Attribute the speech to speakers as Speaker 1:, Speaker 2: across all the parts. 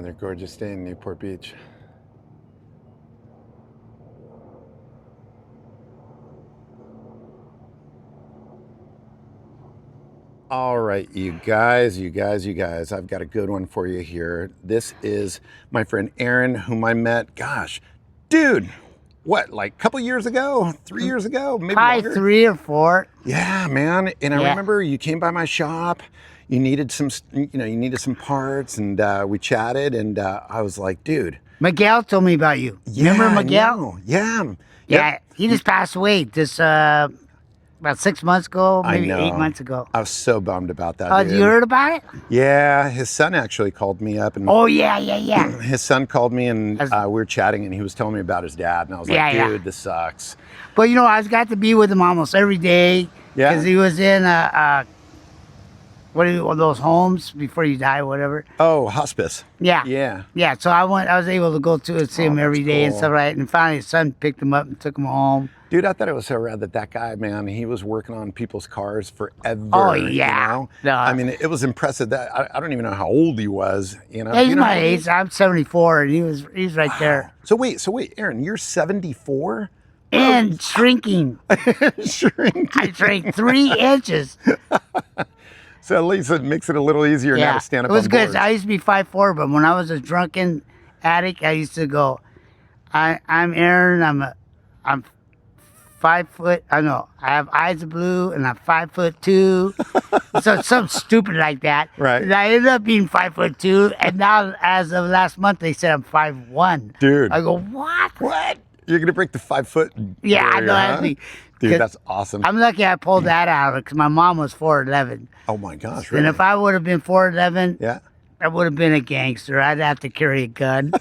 Speaker 1: Another gorgeous day in Newport Beach. All right, you guys, I've got a good one for you here. This is my friend Erin, whom I met, gosh, dude, what, like a couple years ago, 3 years ago, maybe
Speaker 2: Probably
Speaker 1: longer?
Speaker 2: 3 or 4.
Speaker 1: Yeah, man. And I
Speaker 2: Yeah.
Speaker 1: remember you came by my shop. You needed some, you needed some parts, and we chatted. And I was like, dude.
Speaker 2: Miguel told me about you.
Speaker 1: Yeah,
Speaker 2: Remember
Speaker 1: I
Speaker 2: Miguel?
Speaker 1: know. Yeah.
Speaker 2: Yeah,
Speaker 1: Yep.
Speaker 2: he just passed away just about 6 months ago,
Speaker 1: I
Speaker 2: maybe
Speaker 1: know.
Speaker 2: 8 months ago.
Speaker 1: I was so bummed about that,
Speaker 2: Oh,
Speaker 1: dude.
Speaker 2: you heard about it?
Speaker 1: Yeah, his son actually called me up, and
Speaker 2: Oh, yeah.
Speaker 1: his son called me, and we were chatting, and he was telling me about his dad, and I was like,
Speaker 2: Yeah,
Speaker 1: dude, this sucks.
Speaker 2: But I got to be with him almost every day.
Speaker 1: Yeah.
Speaker 2: Because he was in one of those homes before you die, whatever.
Speaker 1: Oh, hospice.
Speaker 2: Yeah.
Speaker 1: Yeah.
Speaker 2: Yeah, so I was able to go to and see him
Speaker 1: that's
Speaker 2: every day and
Speaker 1: cool.
Speaker 2: stuff like that. And finally his son picked him up and took him home.
Speaker 1: Dude, I thought it was so rad that guy, man, he was working on people's cars forever.
Speaker 2: Oh, yeah.
Speaker 1: You know?
Speaker 2: No.
Speaker 1: I mean, it was impressive that I don't even know how old he was. You know,
Speaker 2: Yeah, he's
Speaker 1: you know
Speaker 2: my
Speaker 1: how old he
Speaker 2: age.
Speaker 1: is?
Speaker 2: I'm 74, and he's right there.
Speaker 1: So wait, Erin, you're 74?
Speaker 2: And shrinking.
Speaker 1: Shrink.
Speaker 2: I shrank 3 inches.
Speaker 1: So at least it makes it a little easier now to stand up
Speaker 2: it was
Speaker 1: on
Speaker 2: good.
Speaker 1: boards.
Speaker 2: I used to be 5'4", but when I was a drunken addict, I used to go, I'm Erin. I'm 5 foot. I know I have eyes of blue, and I'm 5'2". So something stupid like that.
Speaker 1: Right.
Speaker 2: And I ended up being 5'2", and now as of last month, they said I'm 5'1".
Speaker 1: Dude.
Speaker 2: I go, what?
Speaker 1: What? You're going to break the 5 foot
Speaker 2: Yeah, I
Speaker 1: barrier,
Speaker 2: know.
Speaker 1: huh? Dude, that's awesome.
Speaker 2: I'm lucky I pulled that out because my mom was 4'11".
Speaker 1: Oh my gosh, really?
Speaker 2: And if I would have been 4'11",
Speaker 1: Yeah.
Speaker 2: I would have been a gangster. I'd have to carry a gun.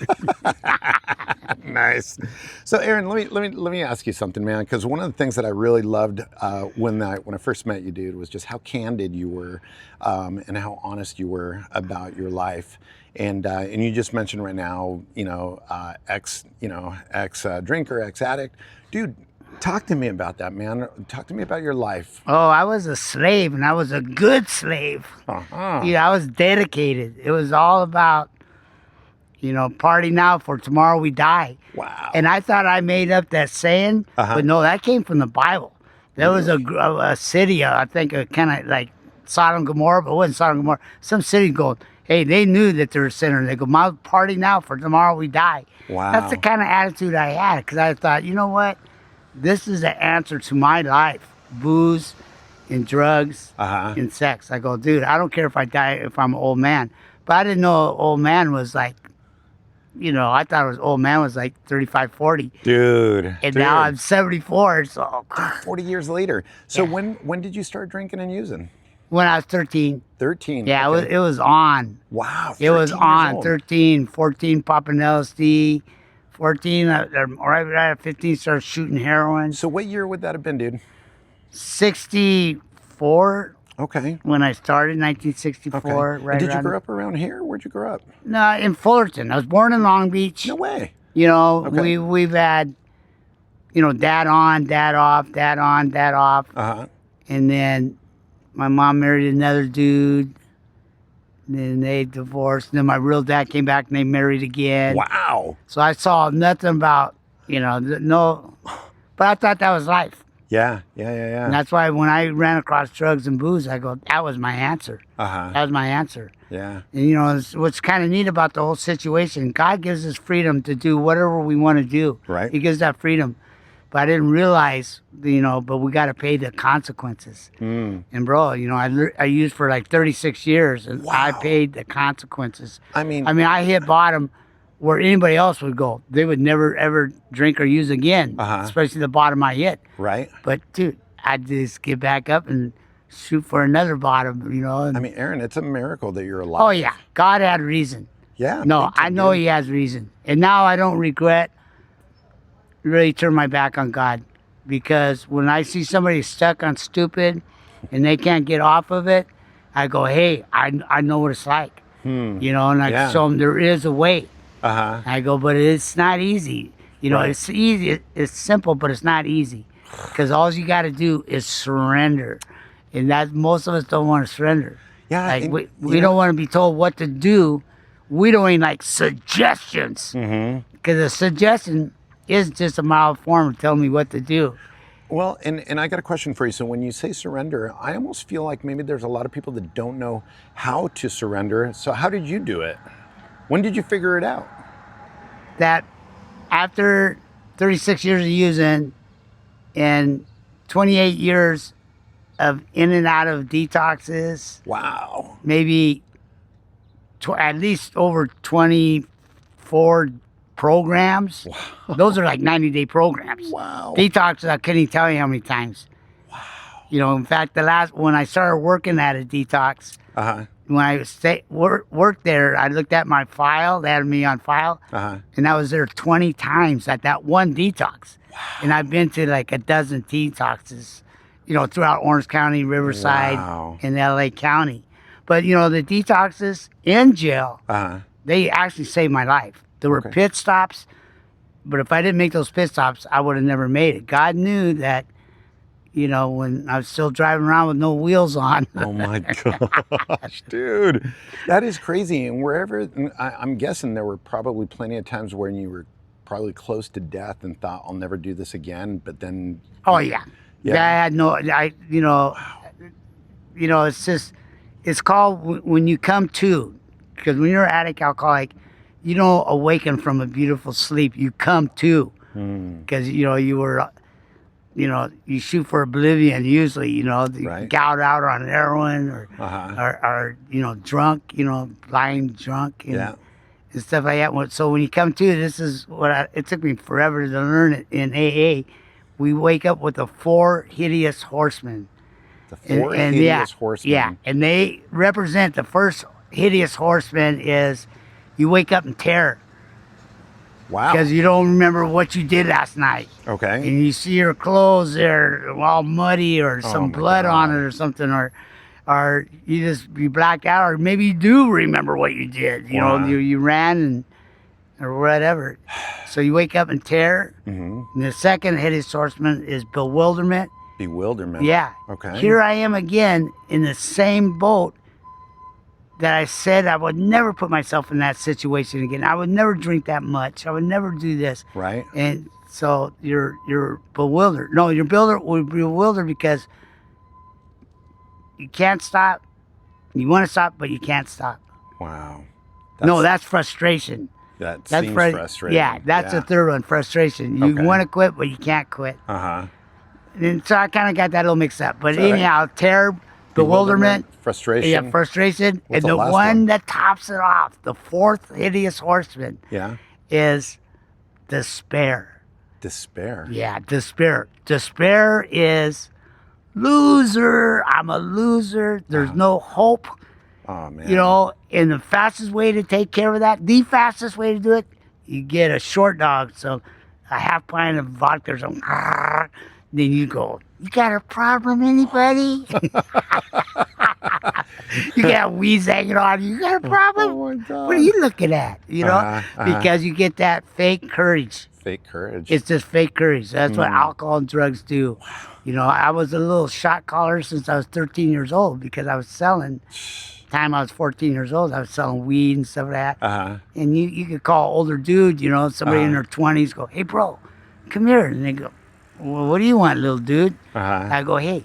Speaker 1: Nice. So, Erin, let me ask you something, man. Because one of the things that I really loved when I first met you, dude, was just how candid you were, and how honest you were about your life. And you just mentioned right now, ex drinker, ex addict, dude. Talk to me about that, man. Talk to me about your life.
Speaker 2: Oh, I was a slave, and I was a good slave.
Speaker 1: Uh-huh.
Speaker 2: I was dedicated. It was all about, party now for tomorrow we die.
Speaker 1: Wow.
Speaker 2: And I thought I made up that saying, but no, that came from the Bible. There was a city, I think, kind of like Sodom and Gomorrah, but it wasn't Sodom and Gomorrah. Some city going, hey, they knew that they were sinners. They go, my party now for tomorrow we die.
Speaker 1: Wow.
Speaker 2: That's the kind of attitude I had, because I thought, you know what? This is the answer to my life. Booze and drugs and sex. I go, dude, I don't care if I die, if I'm an old man. But I didn't know old man was like, I thought it was old man was like 35, 40.
Speaker 1: Dude.
Speaker 2: And now I'm 74, so.
Speaker 1: 40 years later. So when did you start drinking and using?
Speaker 2: When I was 13.
Speaker 1: 13.
Speaker 2: Yeah,
Speaker 1: okay.
Speaker 2: it was on.
Speaker 1: Wow.
Speaker 2: It was
Speaker 1: 13 years
Speaker 2: on.
Speaker 1: old.
Speaker 2: 13, 14, popping LSD. 14, right at 15, started shooting heroin.
Speaker 1: So what year would that have been, dude?
Speaker 2: 64.
Speaker 1: Okay.
Speaker 2: When I started, 1964.
Speaker 1: Okay.
Speaker 2: Right.
Speaker 1: And did you
Speaker 2: around-
Speaker 1: grow up around here? Where'd you grow up?
Speaker 2: No, in Fullerton. I was born in Long Beach.
Speaker 1: No way.
Speaker 2: Okay. We've had, dad on, dad off, dad on, dad off.
Speaker 1: Uh-huh.
Speaker 2: And then my mom married another dude. Then they divorced. And then my real dad came back and they married again.
Speaker 1: Wow.
Speaker 2: So I saw nothing about, no. But I thought that was life.
Speaker 1: Yeah.
Speaker 2: And that's why when I ran across drugs and booze, I go, that was my answer.
Speaker 1: Uh-huh.
Speaker 2: That was my answer.
Speaker 1: Yeah.
Speaker 2: And what's kind of neat about the whole situation, God gives us freedom to do whatever we want to do.
Speaker 1: Right.
Speaker 2: He gives that freedom. But I didn't realize, but we got to pay the consequences. And bro, I used for like 36 years, and I paid the consequences.
Speaker 1: I mean,
Speaker 2: I hit bottom where anybody else would go. They would never ever drink or use again, especially the bottom I hit.
Speaker 1: right.
Speaker 2: But dude, I just get back up and shoot for another bottom, And,
Speaker 1: I mean, Erin, it's a miracle that you're alive.
Speaker 2: oh yeah, God had reason.
Speaker 1: Yeah.
Speaker 2: No,
Speaker 1: thank you,
Speaker 2: I know
Speaker 1: dude.
Speaker 2: He has reason, and now I don't regret really turn my back on God, because when I see somebody stuck on stupid and they can't get off of it, I go, hey, I know what it's like, and I show them there is a way.
Speaker 1: Uh-huh.
Speaker 2: I go, but it's not easy. It's easy. It's simple, but it's not easy, because all you got to do is surrender, and that most of us don't want to surrender.
Speaker 1: Yeah.
Speaker 2: Like
Speaker 1: and,
Speaker 2: we don't want to be told what to do. we don't even like suggestions. Because a suggestion is just a mild form of telling me what to do.
Speaker 1: Well, and I got a question for you. So when you say surrender, I almost feel like maybe there's a lot of people that don't know how to surrender. So how did you do it? When did you figure it out?
Speaker 2: That after 36 years of using and 28 years of in and out of detoxes,
Speaker 1: Wow.
Speaker 2: maybe at least over 24 programs.
Speaker 1: Wow.
Speaker 2: Those are like 90-day programs.
Speaker 1: Wow.
Speaker 2: Detoxes, I couldn't even tell you how many times.
Speaker 1: Wow.
Speaker 2: You know, in fact, when I started working at a detox, when I worked there, I looked at my file. They had me on file, and I was there 20 times at that one detox. Wow. And I've been to like a dozen detoxes, you know, throughout Orange County, Riverside, and LA County. But, you know, the detoxes in jail, they actually saved my life. There were pit stops, but if I didn't make those pit stops, I would have never made it. God knew that, you know, when I was still driving around with no wheels on.
Speaker 1: Oh my gosh, dude, that is crazy. And wherever, I'm guessing there were probably plenty of times when you were probably close to death and thought, I'll never do this again. But then.
Speaker 2: Oh yeah. I had no, you know, it's just, it's called when you come to, because when you're an addict alcoholic, you don't awaken from a beautiful sleep. You come to, because, you know, you shoot for oblivion usually, you know, you gout out on heroin or you know, drunk, you know, lying drunk and stuff like that. So when you come to, this is what it took me forever to learn it in AA. We wake up with the 4 hideous horsemen.
Speaker 1: The 4 hideous horsemen.
Speaker 2: Yeah, and they represent the first hideous horseman is you wake up in terror.
Speaker 1: Wow.
Speaker 2: Because you don't remember what you did last night.
Speaker 1: Okay.
Speaker 2: And you see your clothes, they're all muddy or some blood on it or something, or you blacked out, or maybe you do remember what you did. You know, you ran or whatever. So you wake up in terror. And the second hideous horseman is bewilderment.
Speaker 1: Bewilderment.
Speaker 2: Yeah.
Speaker 1: Okay.
Speaker 2: Here I am again in the same boat that I said I would never put myself in that situation again. I would never drink that much. I would never do this.
Speaker 1: Right.
Speaker 2: And so you're bewildered. No, you're bewildered because you can't stop. You want to stop, but you can't stop.
Speaker 1: Wow.
Speaker 2: That's frustration.
Speaker 1: That's seems frustrating.
Speaker 2: Yeah, that's the third one, frustration. You want to quit, but you can't quit. And so I kind of got that a little mixed up. But anyhow, terror, bewilderment,
Speaker 1: frustration.
Speaker 2: Yeah, frustration.
Speaker 1: What's
Speaker 2: and the one that tops it off, the 4th hideous horseman, is despair.
Speaker 1: Despair.
Speaker 2: Yeah, despair. Despair is loser. I'm a loser. There's no hope.
Speaker 1: Oh, man.
Speaker 2: You know, and the fastest way to take care of that, the fastest way to do it, you get a short dog. So a half pint of vodka or something. Then you go, you got a problem, anybody? You got weeds hanging on you. You got a problem?
Speaker 1: Oh, my God.
Speaker 2: What are you looking at? You know, because you get that fake courage.
Speaker 1: Fake courage.
Speaker 2: It's just fake courage. That's what alcohol and drugs do. Wow. You know, I was a little shot caller since I was 13 years old because I was selling. Time I was 14 years old, I was selling weed and stuff like that. And you could call older dude, you know, somebody in their 20s, go, hey, bro, come here. And they go, well, what do you want, little dude? I go, hey,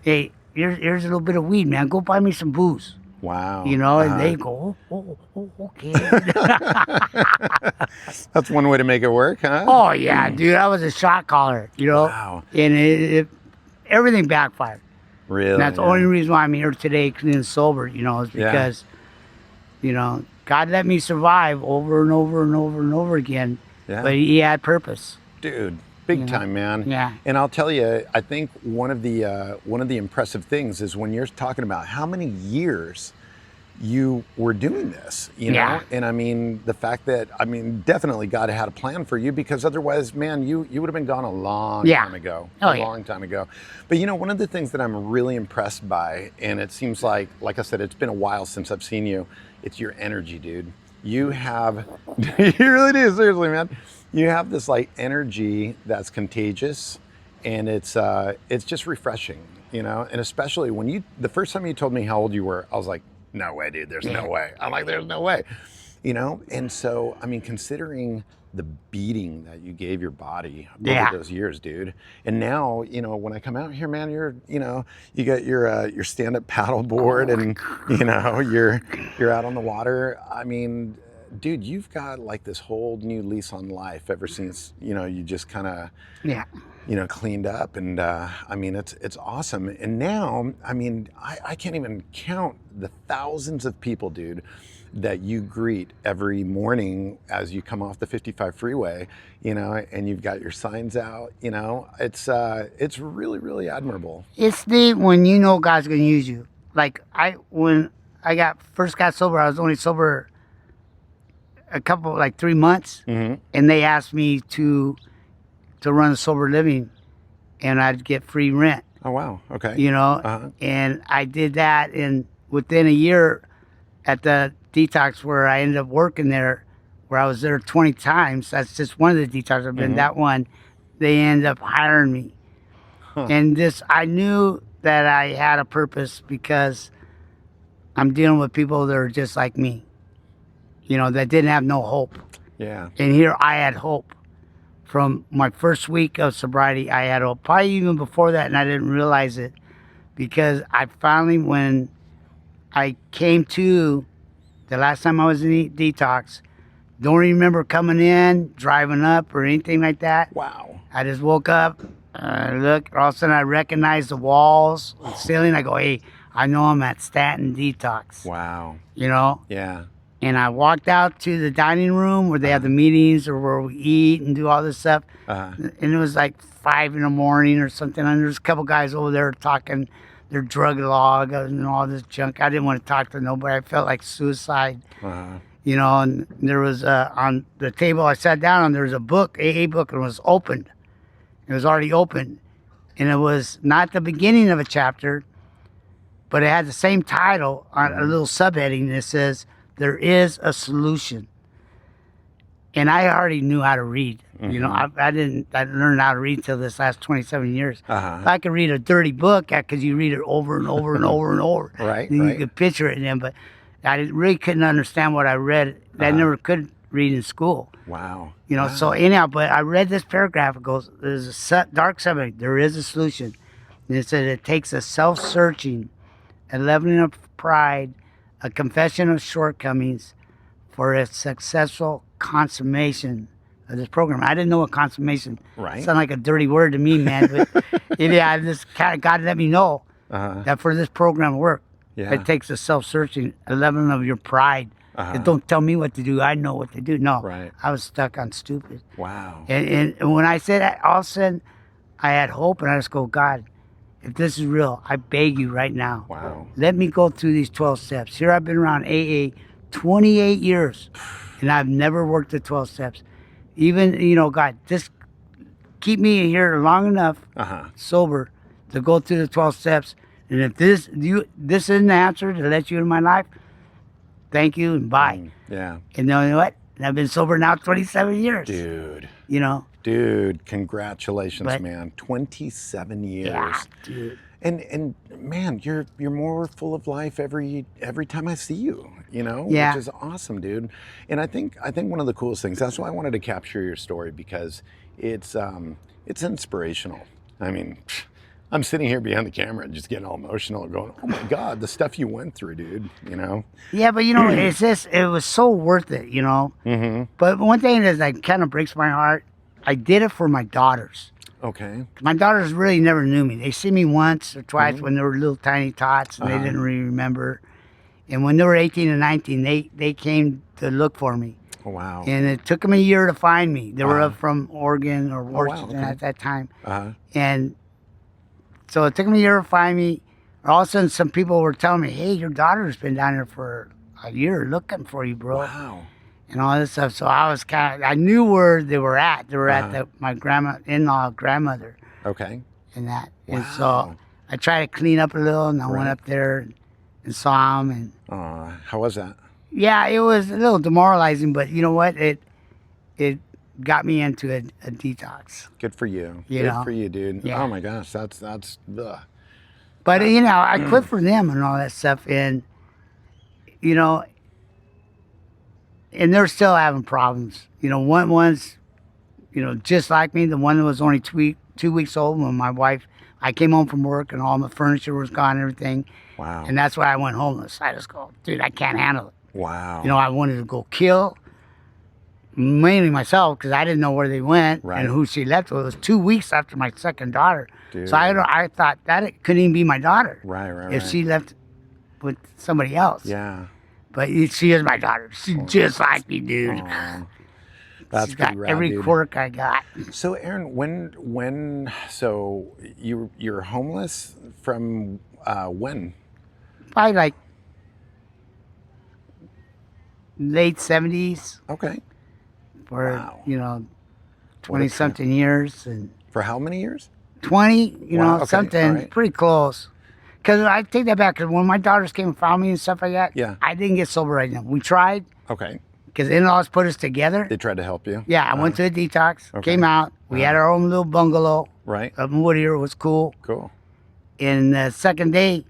Speaker 2: here's a little bit of weed, man. Go buy me some booze.
Speaker 1: Wow.
Speaker 2: You know, and they go, oh, okay.
Speaker 1: That's one way to make it work, huh?
Speaker 2: Oh, yeah, dude. I was a shot caller, you know.
Speaker 1: Wow.
Speaker 2: And everything backfired.
Speaker 1: Really?
Speaker 2: And that's the only reason why I'm here today, clean and sober, you know, is because, you know, God let me survive over and over and over and over again. Yeah. But He had purpose.
Speaker 1: Dude. Big time, man.
Speaker 2: Yeah.
Speaker 1: And I'll tell you, I think one of the impressive things is when you're talking about how many years you were doing this, you know? And I mean, the fact that, definitely God had a plan for you, because otherwise, man, you would have been gone a long time ago. Long time ago. But you know, one of the things that I'm really impressed by, and it seems like I said, it's been a while since I've seen you, it's your energy, dude. You have, you really do, seriously, man. You have this like energy that's contagious, and it's just refreshing, you know. And especially when the first time you told me how old you were, I was like, no way, dude. There's
Speaker 2: Yeah.
Speaker 1: no way. I'm like, there's no way. You know? And so, I mean, considering the beating that you gave your body
Speaker 2: Yeah.
Speaker 1: over those years, dude. And now, you know, when I come out here, man, you know, you got your stand-up paddle board, and you know, you're out on the water. I mean, dude, you've got like this whole new lease on life ever since, you know, you just kind of,
Speaker 2: Yeah.
Speaker 1: you know, cleaned up. And I mean, it's awesome. And now, I mean, I can't even count the thousands of people, dude, that you greet every morning as you come off the 55 freeway, you know, and you've got your signs out. You know, it's really, really admirable.
Speaker 2: It's neat when you know God's gonna use you. Like when I first got sober, I was only sober a couple, like 3 months,
Speaker 1: Mm-hmm.
Speaker 2: and they asked me to run a sober living, and I'd get free rent.
Speaker 1: Oh wow. Okay.
Speaker 2: You know,
Speaker 1: Uh-huh.
Speaker 2: and I did that, and within a year, at the detox where I ended up working there, where I was there 20 times. That's just one of the detox I've been.
Speaker 1: Mm-hmm.
Speaker 2: That one, they ended up hiring me.
Speaker 1: Huh.
Speaker 2: And I knew that I had a purpose because I'm dealing with people that are just like me, you know, that didn't have no hope.
Speaker 1: Yeah.
Speaker 2: And here I had hope. From my first week of sobriety, I had hope. Probably even before that, and I didn't realize it, because I finally, when I came to the last time I was in detox, don't remember coming in, driving up, or anything like that.
Speaker 1: Wow.
Speaker 2: I just woke up, look, all of a sudden I recognized the walls, the ceiling. I go, hey, I know I'm at Stanton Detox.
Speaker 1: Wow.
Speaker 2: You know?
Speaker 1: Yeah.
Speaker 2: And I walked out to the dining room where they have the meetings, or where we eat and do all this stuff.
Speaker 1: Uh-huh.
Speaker 2: And it was like 5 in the morning or something. And there's a couple guys over there talking their drug log and all this junk. I didn't want to talk to nobody. I felt like suicide.
Speaker 1: Uh-huh.
Speaker 2: You know, and there was on the table I sat down on, there was a book, AA book, and it was opened. It was already open. And it was not the beginning of a chapter, but it had the same title on a little subheading that says, "There is a solution." And I already knew how to read. You know, I didn't learn how to read until this last 27 years.
Speaker 1: Uh-huh.
Speaker 2: If I could read a dirty book, because you read it over and over and over and over.
Speaker 1: Right,
Speaker 2: Then
Speaker 1: right.
Speaker 2: you could picture it in them. But I really couldn't understand what I read. I never could read in school.
Speaker 1: Wow.
Speaker 2: You know,
Speaker 1: Wow.
Speaker 2: so anyhow, but I read this paragraph. It goes, there's a dark subject. There is a solution. And it said it takes a self-searching, a leveling of pride, a confession of shortcomings for a successful consummation of this program. I didn't know what consummation.
Speaker 1: Right.
Speaker 2: Sounded like a dirty word to me, man. But yeah, this kind of God let me know that for this program to work,
Speaker 1: Yeah.
Speaker 2: it takes a self-searching, a leveling of your pride. It don't tell me what to do. I know what to do. No,
Speaker 1: Right.
Speaker 2: I was stuck on stupid.
Speaker 1: Wow.
Speaker 2: And when I said that, all of a sudden, I had hope, and I just go, God, if this is real, I beg you right now.
Speaker 1: Wow.
Speaker 2: Let me go through these 12 steps. Here I've been around AA 28 years, and I've never worked the 12 steps. Even, you know, God, just keep me here long enough, sober, to go through the 12 steps. And if this isn't the answer to let you in my life, thank you and bye.
Speaker 1: Yeah.
Speaker 2: And you know what? And I've been sober now 27 years.
Speaker 1: Dude.
Speaker 2: You know?
Speaker 1: Dude, congratulations,
Speaker 2: But-
Speaker 1: man. 27 years.
Speaker 2: Yeah, dude.
Speaker 1: And man, you're more full of life every time I see you, you know,
Speaker 2: Yeah.
Speaker 1: which is awesome, dude. And I think one of the coolest things, that's why I wanted to capture your story, because it's inspirational. I mean, I'm sitting here behind the camera just getting all emotional, going, "Oh my God, the stuff you went through, dude," you know?
Speaker 2: Yeah, but you know, it's just, it was so worth it, you know? But one thing that like kind of breaks my heart, I did it for my daughters.
Speaker 1: Okay.
Speaker 2: My daughters really never knew me. They see me once or twice when they were little tiny tots, and they didn't really remember. And when they were 18 and 19, they came to look for me.
Speaker 1: Oh, wow.
Speaker 2: And it took them a year to find me. They were up from Oregon or Washington
Speaker 1: okay.
Speaker 2: at that time.
Speaker 1: Uh-huh.
Speaker 2: And so it took them a year to find me. All of a sudden, some people were telling me, hey, your daughter's been down here for a year looking for you, bro.
Speaker 1: Wow.
Speaker 2: And all this stuff. So I was I knew where they were at. They were at my in-law grandmother
Speaker 1: Okay.
Speaker 2: and that. And
Speaker 1: Wow.
Speaker 2: so I tried to clean up a little, and I went
Speaker 1: Right.
Speaker 2: up there and saw them. And
Speaker 1: How was that?
Speaker 2: yeah, it was a little demoralizing, but you know what? It got me into a detox.
Speaker 1: Good for you.
Speaker 2: You
Speaker 1: Good
Speaker 2: know?
Speaker 1: for you, dude.
Speaker 2: Yeah.
Speaker 1: Oh my gosh, that's ugh.
Speaker 2: But you know, I quit for them and all that stuff, and you know, and they're still having problems. You know, one's, you know, just like me. The one that was only 2 weeks old when my wife, I came home from work and all my furniture was gone and everything.
Speaker 1: Wow.
Speaker 2: And that's why I went homeless. I just go, dude, I can't handle it.
Speaker 1: Wow.
Speaker 2: You know, I wanted to go kill mainly myself because I didn't know where they went and who she left with. It was 2 weeks after my second daughter.
Speaker 1: Dude.
Speaker 2: So I thought that it couldn't even be my daughter.
Speaker 1: Right.
Speaker 2: If she left with somebody else.
Speaker 1: Yeah.
Speaker 2: But she is my daughter. She's just like me, dude.
Speaker 1: That's
Speaker 2: She's got
Speaker 1: pretty rad,
Speaker 2: every
Speaker 1: dude.
Speaker 2: quirk I got.
Speaker 1: So Erin, so you're homeless from when?
Speaker 2: Probably like late 70s
Speaker 1: Okay.
Speaker 2: for, you know, 20-something years. And
Speaker 1: For how many years?
Speaker 2: 20, you know,
Speaker 1: Okay.
Speaker 2: something pretty close. Because I take that back, because when my daughters came and found me and stuff like that, I didn't get sober right now. We tried.
Speaker 1: Okay.
Speaker 2: Because in-laws put us together.
Speaker 1: They tried to help you?
Speaker 2: Yeah, I went to a detox, came out. We had our own little bungalow.
Speaker 1: Right.
Speaker 2: Up in Whittier. It was cool.
Speaker 1: Cool.
Speaker 2: And the second day,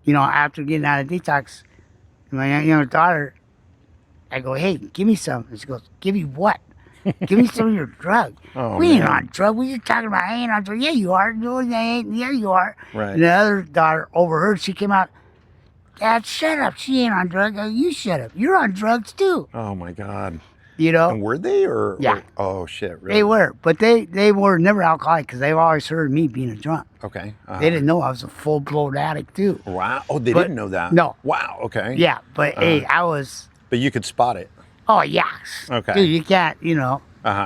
Speaker 2: you know, after getting out of detox, my younger daughter, I go, hey, give me some. And she goes, give you what? Give me some of your drug. We ain't on drug. We just talking about I ain't on drug. Yeah, you are. No, they ain't. Yeah, you are.
Speaker 1: Right.
Speaker 2: And the other daughter overheard. She came out, Dad, shut up. She ain't on drugs. Oh, you shut up. You're on drugs too.
Speaker 1: Oh my God.
Speaker 2: You know?
Speaker 1: And were they or?
Speaker 2: Yeah.
Speaker 1: Oh shit. Really?
Speaker 2: They were, but they were never alcoholic because they've always heard me being a drunk.
Speaker 1: Okay.
Speaker 2: They didn't know I was a full-blown addict too.
Speaker 1: Wow. Oh, they didn't know that.
Speaker 2: No.
Speaker 1: Wow. Okay.
Speaker 2: Yeah, but hey, I was.
Speaker 1: But you could spot it.
Speaker 2: Oh yeah.
Speaker 1: Okay.
Speaker 2: Dude, you can't. You know.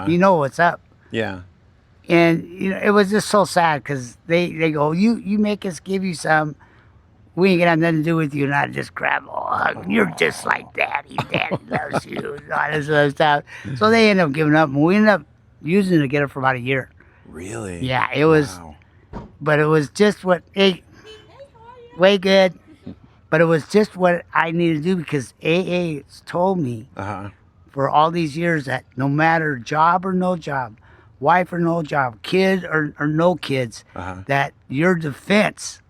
Speaker 2: You know what's up.
Speaker 1: Yeah.
Speaker 2: And you know, it was just so sad because they go, you make us give you some. We ain't gonna have nothing to do with you, and I just grab a hug. You're just like Daddy. Daddy loves you. And all this other stuff. So they end up giving up, and we ended up using it together for about a year.
Speaker 1: Really?
Speaker 2: Yeah, it was.
Speaker 1: Wow.
Speaker 2: But it was just what. Hey, way good. But it was just what I needed to do because AA told me for all these years that no matter job or no job, wife or no job, kid or no kids, that your defense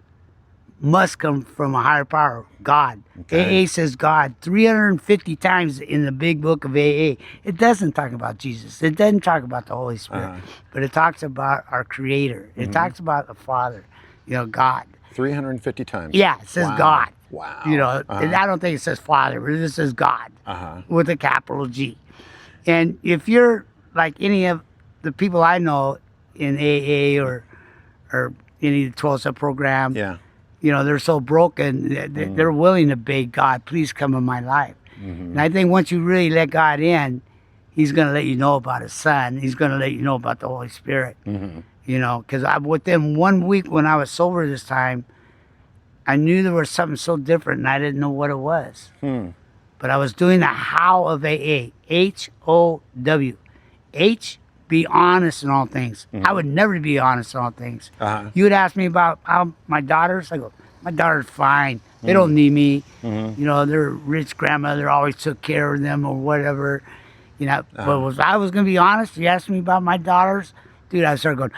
Speaker 2: must come from a higher power, God.
Speaker 1: Okay.
Speaker 2: AA says God 350 times in the big book of AA. It doesn't talk about Jesus. It doesn't talk about the Holy Spirit, but it talks about our Creator. It talks about the Father, you know, God.
Speaker 1: 350 times.
Speaker 2: Yeah, it says God.
Speaker 1: Wow.
Speaker 2: You know, and I don't think it says Father, but it says God with a capital G. And if you're like any of the people I know in AA or any of the 12-step program, you know, they're so broken, they're willing to beg God, please come in my life. And I think once you really let God in, He's going to let you know about His Son. He's going to let you know about the Holy Spirit. You know, because within 1 week when I was sober this time, I knew there was something so different, and I didn't know what it was. But I was doing the how of AA, H-O-W. H, be honest in all things. I would never be honest in all things. You would ask me about how my daughters. I go, my daughter's fine. They don't need me. You know, their rich grandmother always took care of them or whatever. You know, but if I was going to be honest, you asked me about my daughters, dude, I started going,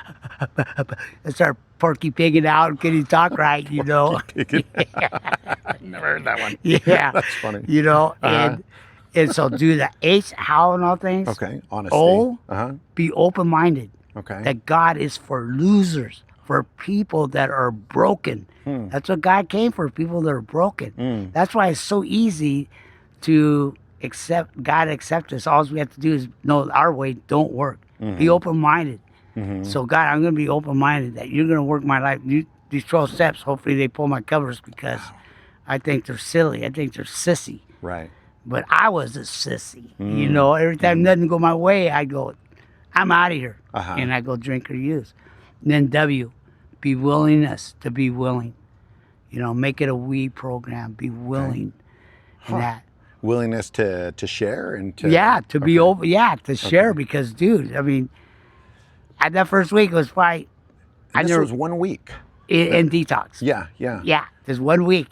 Speaker 2: I started porky pigging out. Can he talk right, you know?
Speaker 1: Never heard that one.
Speaker 2: Yeah.
Speaker 1: That's funny.
Speaker 2: You know, and so do the H, how and all things.
Speaker 1: Okay, honesty.
Speaker 2: O, be open-minded.
Speaker 1: Okay.
Speaker 2: That God is for losers, for people that are broken. That's what God came for, people that are broken. That's why it's so easy to accept, God accept us. All we have to do is know our way don't work. Be open-minded. So God, I'm going to be open-minded that you're going to work my life. These 12 steps, hopefully they pull my covers because I think they're silly. I think they're sissy.
Speaker 1: Right.
Speaker 2: But I was a sissy. You know, every time nothing go my way, I go, I'm out of here. And I go drink or use. And then W, be willingness to be willing. You know, make it a we program. Be willing. And that.
Speaker 1: Willingness to share and to...
Speaker 2: Yeah, to be open. Yeah, to share because, dude, I mean, at that first week, it was probably...
Speaker 1: This was 1 week.
Speaker 2: In detox.
Speaker 1: Yeah, yeah.
Speaker 2: Yeah, just 1 week.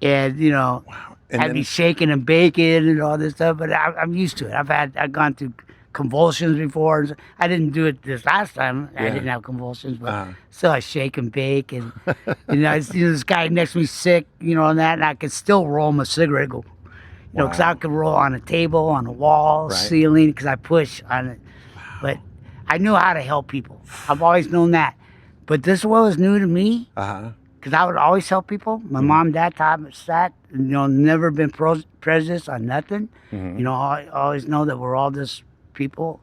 Speaker 2: And, you know,
Speaker 1: And
Speaker 2: I'd be shaking and baking and all this stuff, but I'm used to it. I've gone through a convulsions before. I didn't do it this last time. I
Speaker 1: Yeah.
Speaker 2: didn't have convulsions, but
Speaker 1: Uh-huh.
Speaker 2: still I shake and bake. And, I see this guy next to me sick, and that, and I could still roll him a cigarette, go, because I
Speaker 1: Wow.
Speaker 2: could roll on a table, on a wall,
Speaker 1: Right.
Speaker 2: ceiling, because I push on it. But I knew how to help people. I've always known that. But this was new to me,
Speaker 1: Uh-huh.
Speaker 2: because I would always help people. My mom and dad taught us that. Never been prejudiced on nothing. I always know that we're all just people.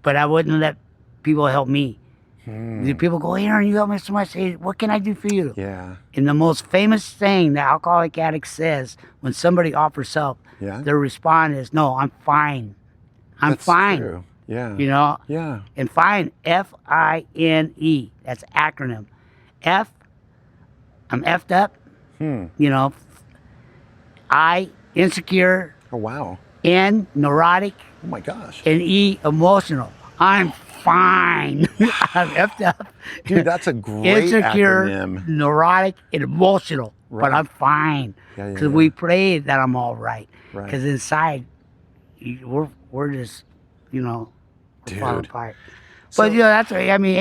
Speaker 2: But I wouldn't let people help me. The people go, Aaron, you help me so much. Hey, what can I do for you?
Speaker 1: Yeah.
Speaker 2: And the most famous thing the alcoholic addict says when somebody offers help,
Speaker 1: Yeah.
Speaker 2: their response is, no, I'm fine. I'm
Speaker 1: That's
Speaker 2: fine.
Speaker 1: true. Yeah.
Speaker 2: Yeah. And fine, F-I-N-E. That's acronym. F, I'm effed up. I, insecure.
Speaker 1: Oh, wow.
Speaker 2: N, neurotic.
Speaker 1: Oh, my gosh.
Speaker 2: And E, emotional. I'm fine. I'm effed up.
Speaker 1: Dude, that's a great
Speaker 2: Insecure,
Speaker 1: acronym.
Speaker 2: neurotic, and emotional.
Speaker 1: Right.
Speaker 2: But I'm fine.
Speaker 1: Yeah,
Speaker 2: Because we pray that I'm all right.
Speaker 1: Right.
Speaker 2: Because inside, we're just, we're falling
Speaker 1: Dude.
Speaker 2: apart.
Speaker 1: So-
Speaker 2: But, that's right. I mean,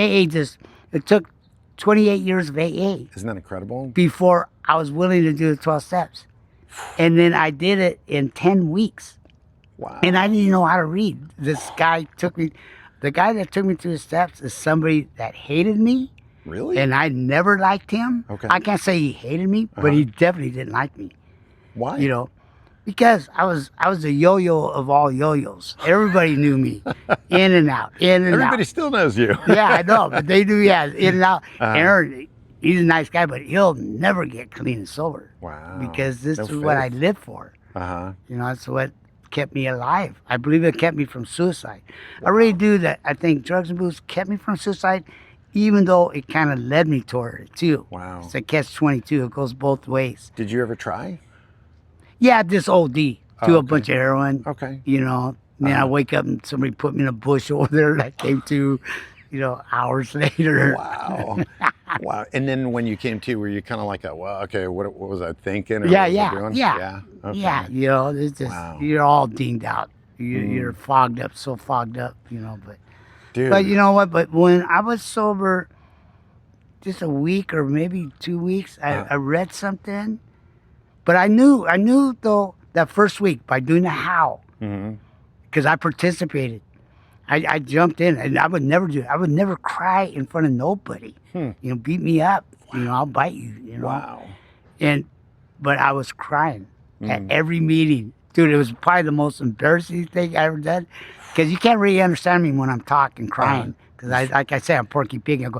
Speaker 2: it took 28 years of AA
Speaker 1: Isn't that incredible?
Speaker 2: before I was willing to do the 12 steps. And then I did it in 10 weeks.
Speaker 1: Wow.
Speaker 2: And I didn't even know how to read. The guy that took me through the steps is somebody that hated me.
Speaker 1: Really?
Speaker 2: And I never liked him.
Speaker 1: Okay.
Speaker 2: I can't say he hated me, but he definitely didn't like me.
Speaker 1: Why?
Speaker 2: Because I was the yo-yo of all yo-yos. Everybody knew me, in and out, in and
Speaker 1: Everybody
Speaker 2: out.
Speaker 1: still knows you.
Speaker 2: Yeah, I know, but they do. Yeah, in and out. Aaron, he's a nice guy, but he'll never get clean and sober.
Speaker 1: Wow.
Speaker 2: Because this
Speaker 1: No
Speaker 2: is what I
Speaker 1: faith.
Speaker 2: live for.
Speaker 1: Uh-huh.
Speaker 2: It's what kept me alive. I believe it kept me from suicide. I really do that. I think drugs and booze kept me from suicide, even though it kind of led me toward it too.
Speaker 1: Wow.
Speaker 2: It's a catch-22. It goes both ways.
Speaker 1: Did you ever try?
Speaker 2: Yeah, this OD. Do
Speaker 1: okay.
Speaker 2: a bunch of heroin.
Speaker 1: Okay.
Speaker 2: Then I wake up and somebody put me in a bush over there that I came to, hours later.
Speaker 1: Wow. Wow. And then when you came to, were you kind of like, okay, what was I thinking? Or
Speaker 2: Yeah,
Speaker 1: what was I
Speaker 2: yeah,
Speaker 1: doing?
Speaker 2: yeah.
Speaker 1: Okay.
Speaker 2: Yeah, it's just,
Speaker 1: Wow.
Speaker 2: you're all dinged out. You're fogged up, so fogged up, but.
Speaker 1: Dude.
Speaker 2: But you know what? But when I was sober, just a week or maybe 2 weeks, I read something. But I knew though that first week by doing the how, because I participated. I jumped in, and I would never do it. I would never cry in front of nobody. Beat me up. I'll bite you.
Speaker 1: Wow.
Speaker 2: But I was crying at every meeting. Dude, it was probably the most embarrassing thing I ever done. Because you can't really understand me when I'm talking, crying. Because like I say, I'm Porky Pig. I go,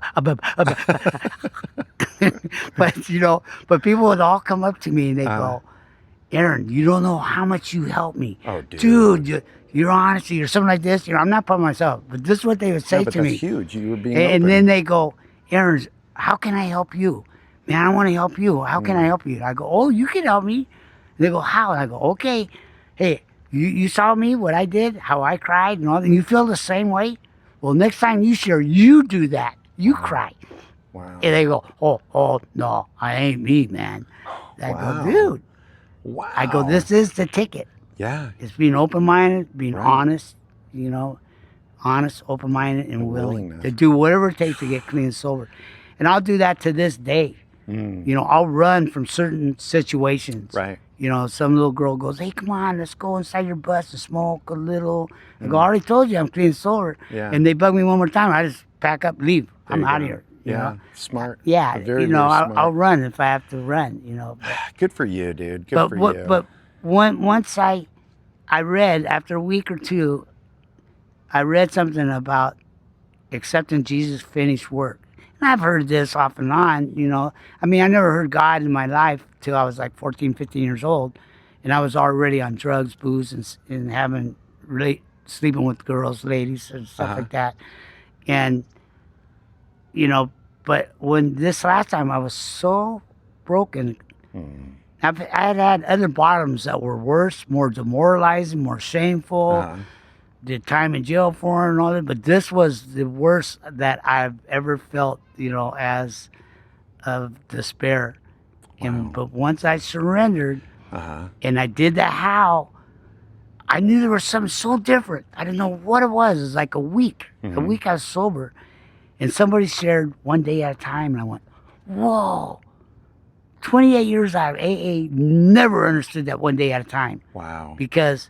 Speaker 2: but people would all come up to me and they go, Aaron, you don't know how much you helped me.
Speaker 1: Oh, dude.
Speaker 2: You're honesty or something like this. I'm not putting myself, but this is what they would say
Speaker 1: But
Speaker 2: to me.
Speaker 1: that's huge. You were being
Speaker 2: And
Speaker 1: open.
Speaker 2: then they go, Aaron, how can I help you? Man, I want to help you. How can I help you? I go, oh, you can help me. And they go, how? And I go, okay. Hey, you saw me, what I did, how I cried and all that. And you feel the same way? Well, next time you share, you do that. You cry.
Speaker 1: Wow.
Speaker 2: And they go, oh, no, I ain't me, man. I
Speaker 1: Wow.
Speaker 2: go, dude.
Speaker 1: Wow.
Speaker 2: I go, this is the ticket.
Speaker 1: Yeah.
Speaker 2: It's being open-minded, being
Speaker 1: Right.
Speaker 2: honest, honest, open-minded, and willing
Speaker 1: willingness.
Speaker 2: to do whatever it takes to get clean and sober. And I'll do that to this day. I'll run from certain situations.
Speaker 1: Right.
Speaker 2: Some little girl goes, hey, come on, let's go inside your bus and smoke a little. I go, I already told you I'm clean and sober.
Speaker 1: Yeah.
Speaker 2: And they bug me one more time. I just pack up, leave.
Speaker 1: There
Speaker 2: I'm
Speaker 1: you
Speaker 2: out
Speaker 1: go.
Speaker 2: of here.
Speaker 1: Yeah. Smart.
Speaker 2: Yeah,
Speaker 1: Very, very smart.
Speaker 2: I'll run if I have to run, But,
Speaker 1: Good for you, dude. Good for you.
Speaker 2: But once I read, after a week or two, I read something about accepting Jesus' finished work. And I've heard this off and on, I mean, I never heard God in my life till I was like 14, 15 years old. And I was already on drugs, booze, and having sleeping with girls, ladies, and stuff like that. And, but when this last time I was so broken, I had other bottoms that were worse, more demoralizing, more shameful. Did time in jail for and all that, but this was the worst that I've ever felt, as of despair. But once I surrendered and I did the how, I knew there was something so different. I didn't know what it was. It was like a week. A week I was sober. And somebody shared one day at a time. And I went, whoa. 28 years out of AA, never understood that one day at a time.
Speaker 1: Wow.
Speaker 2: Because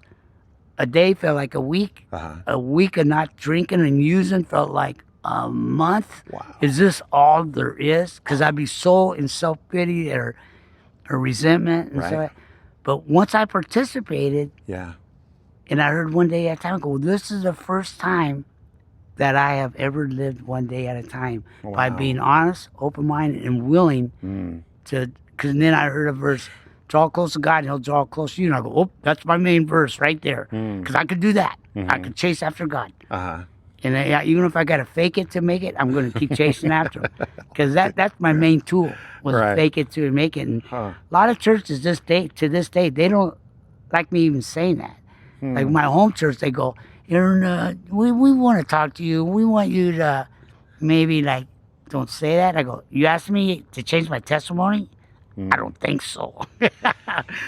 Speaker 2: a day felt like a week. A week of not drinking and using felt like a month.
Speaker 1: Wow.
Speaker 2: Is this all there is? Because I'd be so in self-pity or resentment and stuff. But once I participated,
Speaker 1: Yeah.
Speaker 2: and I heard one day at a time, I go, this is the first time that I have ever lived one day at a time by being honest, open-minded, and willing to, because then I heard a verse, draw close to God and he'll draw close to you. And I go, oh, that's my main verse right there. Because I could do that. I could chase after God. And even if I got to fake it to make it, I'm going to keep chasing after him. Because that's my main tool, was fake it to make it. And a lot of churches to this day, they don't like me even saying that. Like my home church, they go, Erin, we want to talk to you. We want you to maybe like, don't say that. I go, you asked me to change my testimony? I don't think so.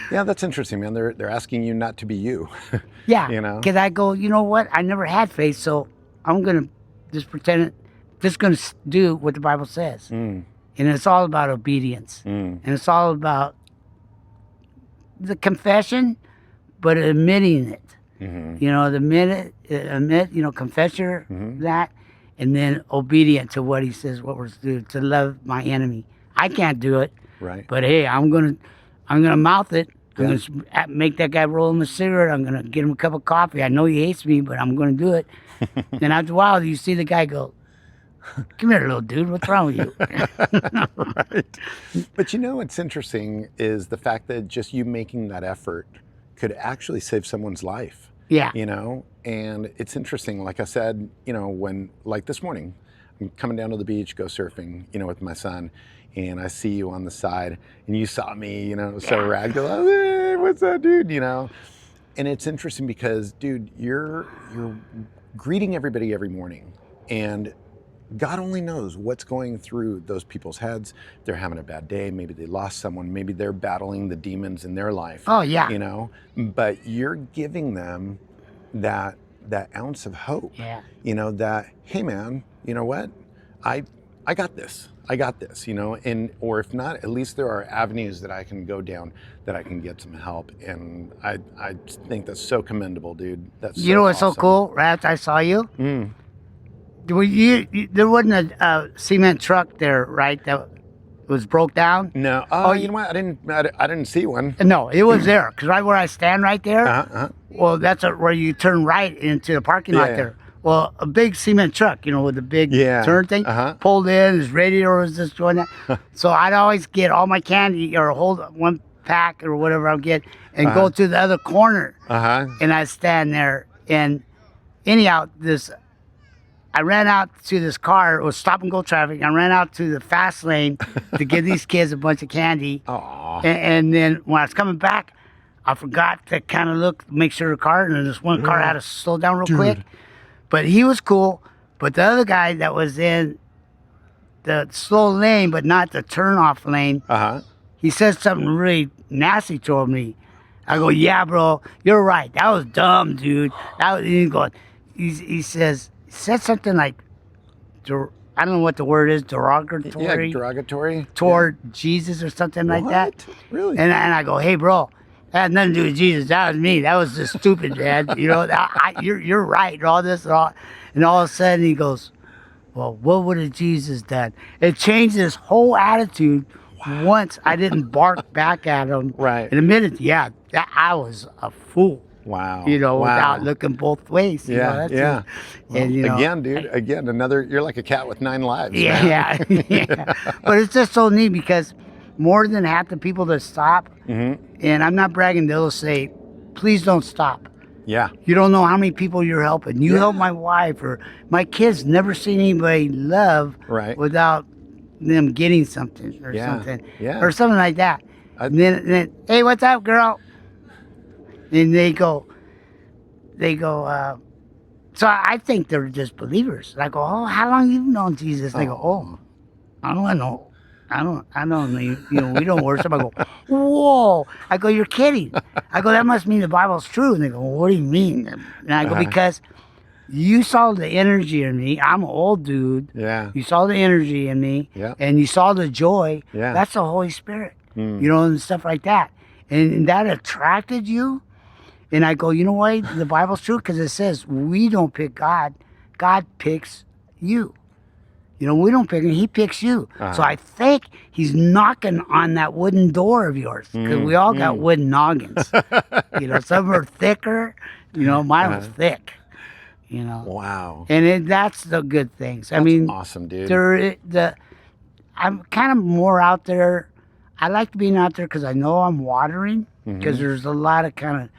Speaker 1: Yeah, that's interesting, man. They're asking you not to be you.
Speaker 2: Yeah.
Speaker 1: You know?
Speaker 2: Because I go, you know what? I never had faith, so I'm going to just pretend it, just going to do what the Bible says. And it's all about obedience. And it's all about the confession, but admitting it. You know, confess your that, and then obedient to what he says, what we're to do, to love my enemy. I can't do it.
Speaker 1: Right.
Speaker 2: But hey, I'm gonna mouth it. I'm gonna make that guy roll him a cigarette. I'm gonna get him a cup of coffee. I know he hates me, but I'm gonna do it. Then after a while, you see the guy go, "Come here, little dude. What's wrong with you?"
Speaker 1: Right. But you know what's interesting is the fact that just you making that effort could actually save someone's life.
Speaker 2: Yeah.
Speaker 1: You know, and it's interesting. Like I said, you know, like this morning, I'm coming down to the beach, go surfing, you know, with my son. And I see you on the side, and you saw me, you know, so ragdoll. Hey, what's up, dude? You know, and it's interesting because, dude, you're greeting everybody every morning, and God only knows what's going through those people's heads. They're having a bad day. Maybe they lost someone. Maybe they're battling the demons in their life.
Speaker 2: Oh yeah.
Speaker 1: You know, but you're giving them that ounce of hope.
Speaker 2: Yeah.
Speaker 1: You know, that, hey man, you know what? I got this. I got this, you know, or if not, at least there are avenues that I can go down that I can get some help. And I think that's so commendable, dude. That's
Speaker 2: you know what's so cool? Right after I saw you, there wasn't a cement truck there, right? That was broke down.
Speaker 1: No. Oh, you know what? I didn't see one.
Speaker 2: No, it was there, because right where I stand right there. Well, that's where you turn right into the parking lot there. Well, a big cement truck, you know, with a big turn thing, pulled in, his radio was just going that. So I'd always get all my candy or hold one pack or whatever I'll get and go to the other corner. And I'd stand there. And anyhow, I ran out to this car. It was stop and go traffic. I ran out to the fast lane to give these kids a bunch of candy. And then when I was coming back, I forgot to kind of look, make sure the car, and this one car had to slow down real quick. But he was cool. But the other guy that was in the slow lane, but not the turn-off lane, he said something really nasty toward me. I go, yeah, bro, you're right. That was dumb, dude. He said something like, I don't know what the word is, derogatory.
Speaker 1: Yeah, derogatory.
Speaker 2: Toward Jesus or something like that.
Speaker 1: Really?
Speaker 2: And I go, hey, bro, that had nothing to do with Jesus. That was me. That was just stupid, Dad. You know, you're right. And all this, and all of a sudden he goes, well, what would have Jesus done? It changed his whole attitude once I didn't bark back at him.
Speaker 1: Right.
Speaker 2: And admitted, I was a fool.
Speaker 1: Wow.
Speaker 2: You know, without looking both ways. You know, that's
Speaker 1: yeah. Well,
Speaker 2: and, you know,
Speaker 1: again, dude, you're like a cat with 9 lives.
Speaker 2: Yeah. But it's just so neat because more than half the people that stop, and I'm not bragging, they'll say, please don't stop.
Speaker 1: Yeah.
Speaker 2: You don't know how many people you're helping. You help my wife, or my kids never seen anybody love without them getting something or something.
Speaker 1: Yeah.
Speaker 2: Or something like that. And then, hey, what's up, girl? And they go, so I think they're just believers. And I go, oh, how long you known Jesus? And they go, oh, I don't know. I don't, we don't worship. I go, whoa. I go, you're kidding. I go, that must mean the Bible's true. And they go, well, what do you mean? And I go, because you saw the energy in me. I'm an old dude.
Speaker 1: Yeah.
Speaker 2: You saw the energy in me.
Speaker 1: Yeah.
Speaker 2: And you saw the joy.
Speaker 1: Yeah.
Speaker 2: That's the Holy Spirit. And stuff like that. And that attracted you. And I go, you know why the Bible's true? Because it says we don't pick God. God picks you. We don't pick him. He picks you. So I think he's knocking on that wooden door of yours. Because we all got wooden noggins. Some are thicker. Mine was thick.
Speaker 1: Wow.
Speaker 2: And that's the good things. I mean,
Speaker 1: awesome, dude.
Speaker 2: I'm kind of more out there. I like being out there because I know I'm watering. Because there's a lot of kind of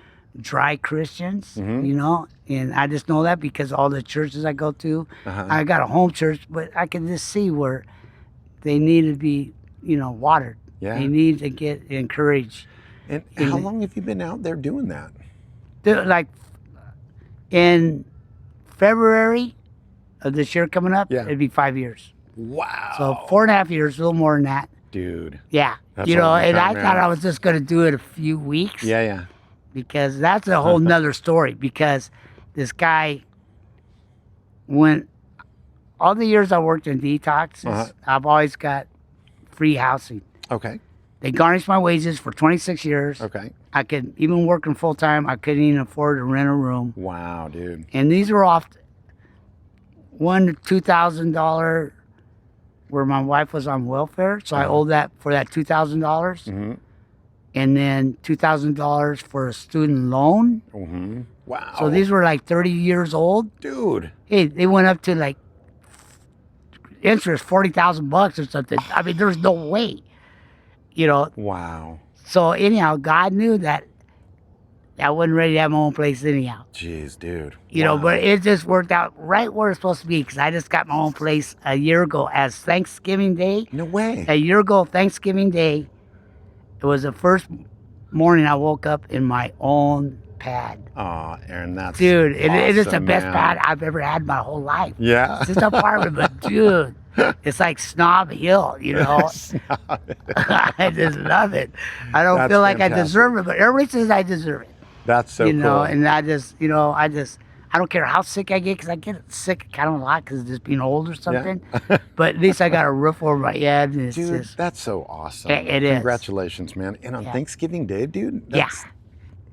Speaker 2: dry Christians, and I just know that because all the churches I go to, I got a home church, but I can just see where they need to be, watered.
Speaker 1: Yeah.
Speaker 2: They need to get encouraged.
Speaker 1: And how long have you been out there doing that?
Speaker 2: Like in February of this year coming up, it'd be 5 years.
Speaker 1: Wow.
Speaker 2: So 4.5 years, a little more than that.
Speaker 1: Dude.
Speaker 2: Yeah.
Speaker 1: That's a long
Speaker 2: and
Speaker 1: time,
Speaker 2: I thought
Speaker 1: man.
Speaker 2: I was just going to do it a few weeks.
Speaker 1: Yeah.
Speaker 2: Because that's a whole nother story. Because this guy, when all the years I worked in detoxes, I've always got free housing.
Speaker 1: Okay.
Speaker 2: They garnished my wages for 26 years.
Speaker 1: Okay.
Speaker 2: I could, even working full time, I couldn't even afford to rent a room.
Speaker 1: Wow, dude.
Speaker 2: And these were off $1,000 to $2,000 where my wife was on welfare. So I owed that for that $2,000. And then $2,000 for a student loan.
Speaker 1: Wow.
Speaker 2: So these were like 30 years old.
Speaker 1: Dude.
Speaker 2: Hey, they went up to like interest $40,000 or something. I mean, there's no way,
Speaker 1: Wow.
Speaker 2: So anyhow, God knew that I wasn't ready to have my own place anyhow.
Speaker 1: Jeez, dude.
Speaker 2: But it just worked out right where it's supposed to be because I just got my own place a year ago as Thanksgiving Day.
Speaker 1: No way.
Speaker 2: A year ago, Thanksgiving Day, it was the first morning I woke up in my own pad.
Speaker 1: Oh, Erin, that's
Speaker 2: dude, it is the
Speaker 1: awesome,
Speaker 2: best
Speaker 1: man.
Speaker 2: pad I've ever had in my whole life.
Speaker 1: Yeah.
Speaker 2: It's just an apartment, but dude, it's like Snob Hill, I just love it. I don't
Speaker 1: That's
Speaker 2: feel like
Speaker 1: fantastic.
Speaker 2: I deserve it, but everybody says I deserve it.
Speaker 1: That's so cool.
Speaker 2: And I just, I don't care how sick I get because I get sick kind of a lot because of just being old or something. But at least I got a roof over my head. And it's
Speaker 1: Dude,
Speaker 2: just,
Speaker 1: that's so awesome.
Speaker 2: It is.
Speaker 1: Congratulations, man. And on Thanksgiving Day, dude, that's,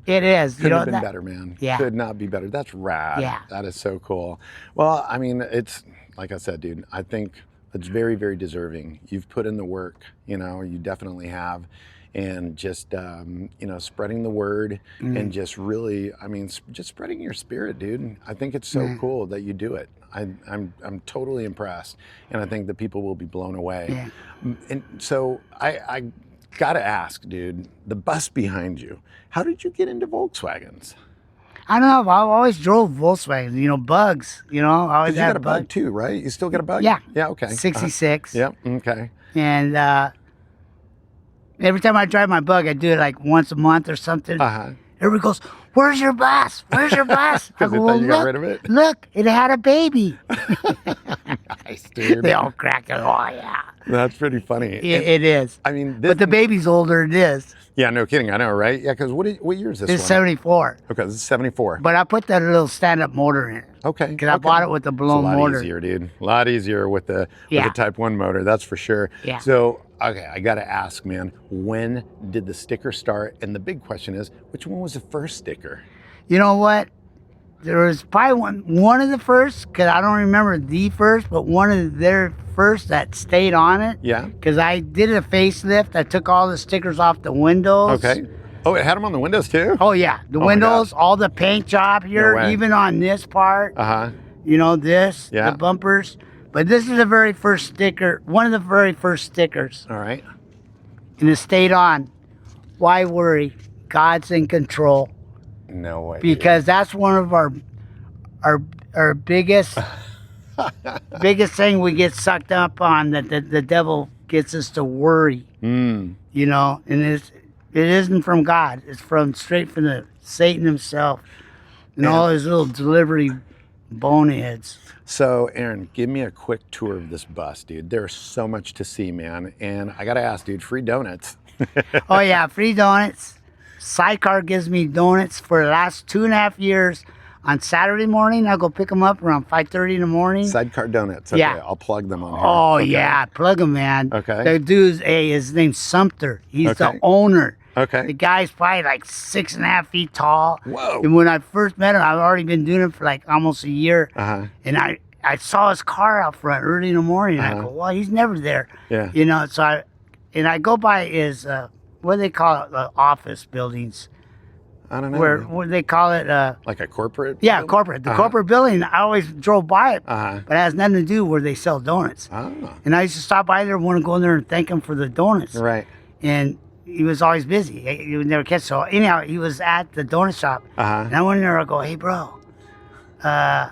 Speaker 2: it is.
Speaker 1: couldn't have been better, man.
Speaker 2: Yeah.
Speaker 1: Could not be better. That's rad.
Speaker 2: Yeah.
Speaker 1: That is so cool. Well, I mean, it's, like I said, dude, I think it's very, very deserving. You've put in the work, you definitely have. And just, spreading the word and just really, just spreading your spirit, dude. I think it's so cool that you do it. I'm totally impressed. And I think the people will be blown away.
Speaker 2: Yeah.
Speaker 1: And so I gotta ask, dude, the bus behind you, how did you get into Volkswagens?
Speaker 2: I don't know. I've always drove Volkswagen, bugs, I always
Speaker 1: You
Speaker 2: had
Speaker 1: got a bug too, right? You still got a bug?
Speaker 2: Yeah.
Speaker 1: Yeah, okay.
Speaker 2: 66.
Speaker 1: Yep, okay.
Speaker 2: And every time I drive my bug, I do it like once a month or something. Everybody goes, "Where's your bus? Where's your bus?" I
Speaker 1: Because they
Speaker 2: go,
Speaker 1: thought you got rid of it?
Speaker 2: Look, it had a baby.
Speaker 1: Nice, dude.
Speaker 2: They all crack it. Oh, yeah.
Speaker 1: That's pretty funny.
Speaker 2: It is.
Speaker 1: I mean,
Speaker 2: But the baby's older than this.
Speaker 1: Yeah, no kidding. I know, right? Yeah, because what year is this
Speaker 2: It's
Speaker 1: one?
Speaker 2: 74.
Speaker 1: Okay, this is 74.
Speaker 2: But I put that little stand-up motor in it.
Speaker 1: Okay.
Speaker 2: Because I bought it with the blown
Speaker 1: it's a lot
Speaker 2: motor.
Speaker 1: easier, dude. A lot easier with the Type 1 motor, that's for sure.
Speaker 2: Yeah.
Speaker 1: So, okay, I got to ask, man, when did the sticker start? And the big question is, which one was the first sticker?
Speaker 2: You know what? There was probably one of the first, because I don't remember the first, but one of their first that stayed on it.
Speaker 1: Yeah.
Speaker 2: Because I did a facelift. I took all the stickers off the windows.
Speaker 1: Okay. Oh, it had them on the windows too?
Speaker 2: Oh, yeah. The windows, all the paint job here,
Speaker 1: way.
Speaker 2: even on this part.
Speaker 1: Uh-huh.
Speaker 2: This,
Speaker 1: Yeah.
Speaker 2: the bumpers. But this is the very first sticker, one of the very first stickers.
Speaker 1: All right.
Speaker 2: And it stayed on. Why worry? God's in control.
Speaker 1: No way.
Speaker 2: Because that's one of our biggest biggest thing we get sucked up on, that the devil gets us to worry. And it isn't from God. It's straight from the Satan himself and all his little delivery boneheads.
Speaker 1: So, Aaron, give me a quick tour of this bus, dude. There's so much to see, man. And I got to ask, dude, free donuts.
Speaker 2: Oh yeah, free donuts. Sidecar gives me donuts for the last 2.5 years. On Saturday morning, I'll go pick them up around 5:30 in the morning.
Speaker 1: Sidecar Donuts. Okay,
Speaker 2: Yeah.
Speaker 1: I'll plug them on here.
Speaker 2: Oh
Speaker 1: Okay.
Speaker 2: yeah, plug him, man.
Speaker 1: Okay.
Speaker 2: The dude's his name's Sumter. He's
Speaker 1: Okay.
Speaker 2: the owner.
Speaker 1: Okay.
Speaker 2: The guy's probably like 6.5 feet tall.
Speaker 1: Whoa.
Speaker 2: And when I first met him, I've already been doing it for like almost a year.
Speaker 1: Uh-huh.
Speaker 2: And I saw his car out front early in the morning. I go, well, he's never there.
Speaker 1: Yeah.
Speaker 2: You know, so I go by his what do they call it? The office buildings.
Speaker 1: I don't know.
Speaker 2: Where they call it
Speaker 1: like a corporate?
Speaker 2: yeah,
Speaker 1: building?
Speaker 2: corporate. The corporate building, I always drove by it,
Speaker 1: Uh-huh.
Speaker 2: but it has nothing to do where they sell donuts.
Speaker 1: Oh.
Speaker 2: And I used to stop by there, want to go in there and thank him for the donuts.
Speaker 1: Right.
Speaker 2: And he was always busy. He would never catch. So anyhow, he was at the donut shop.
Speaker 1: Uh-huh.
Speaker 2: And I went in there, I go, hey, bro, I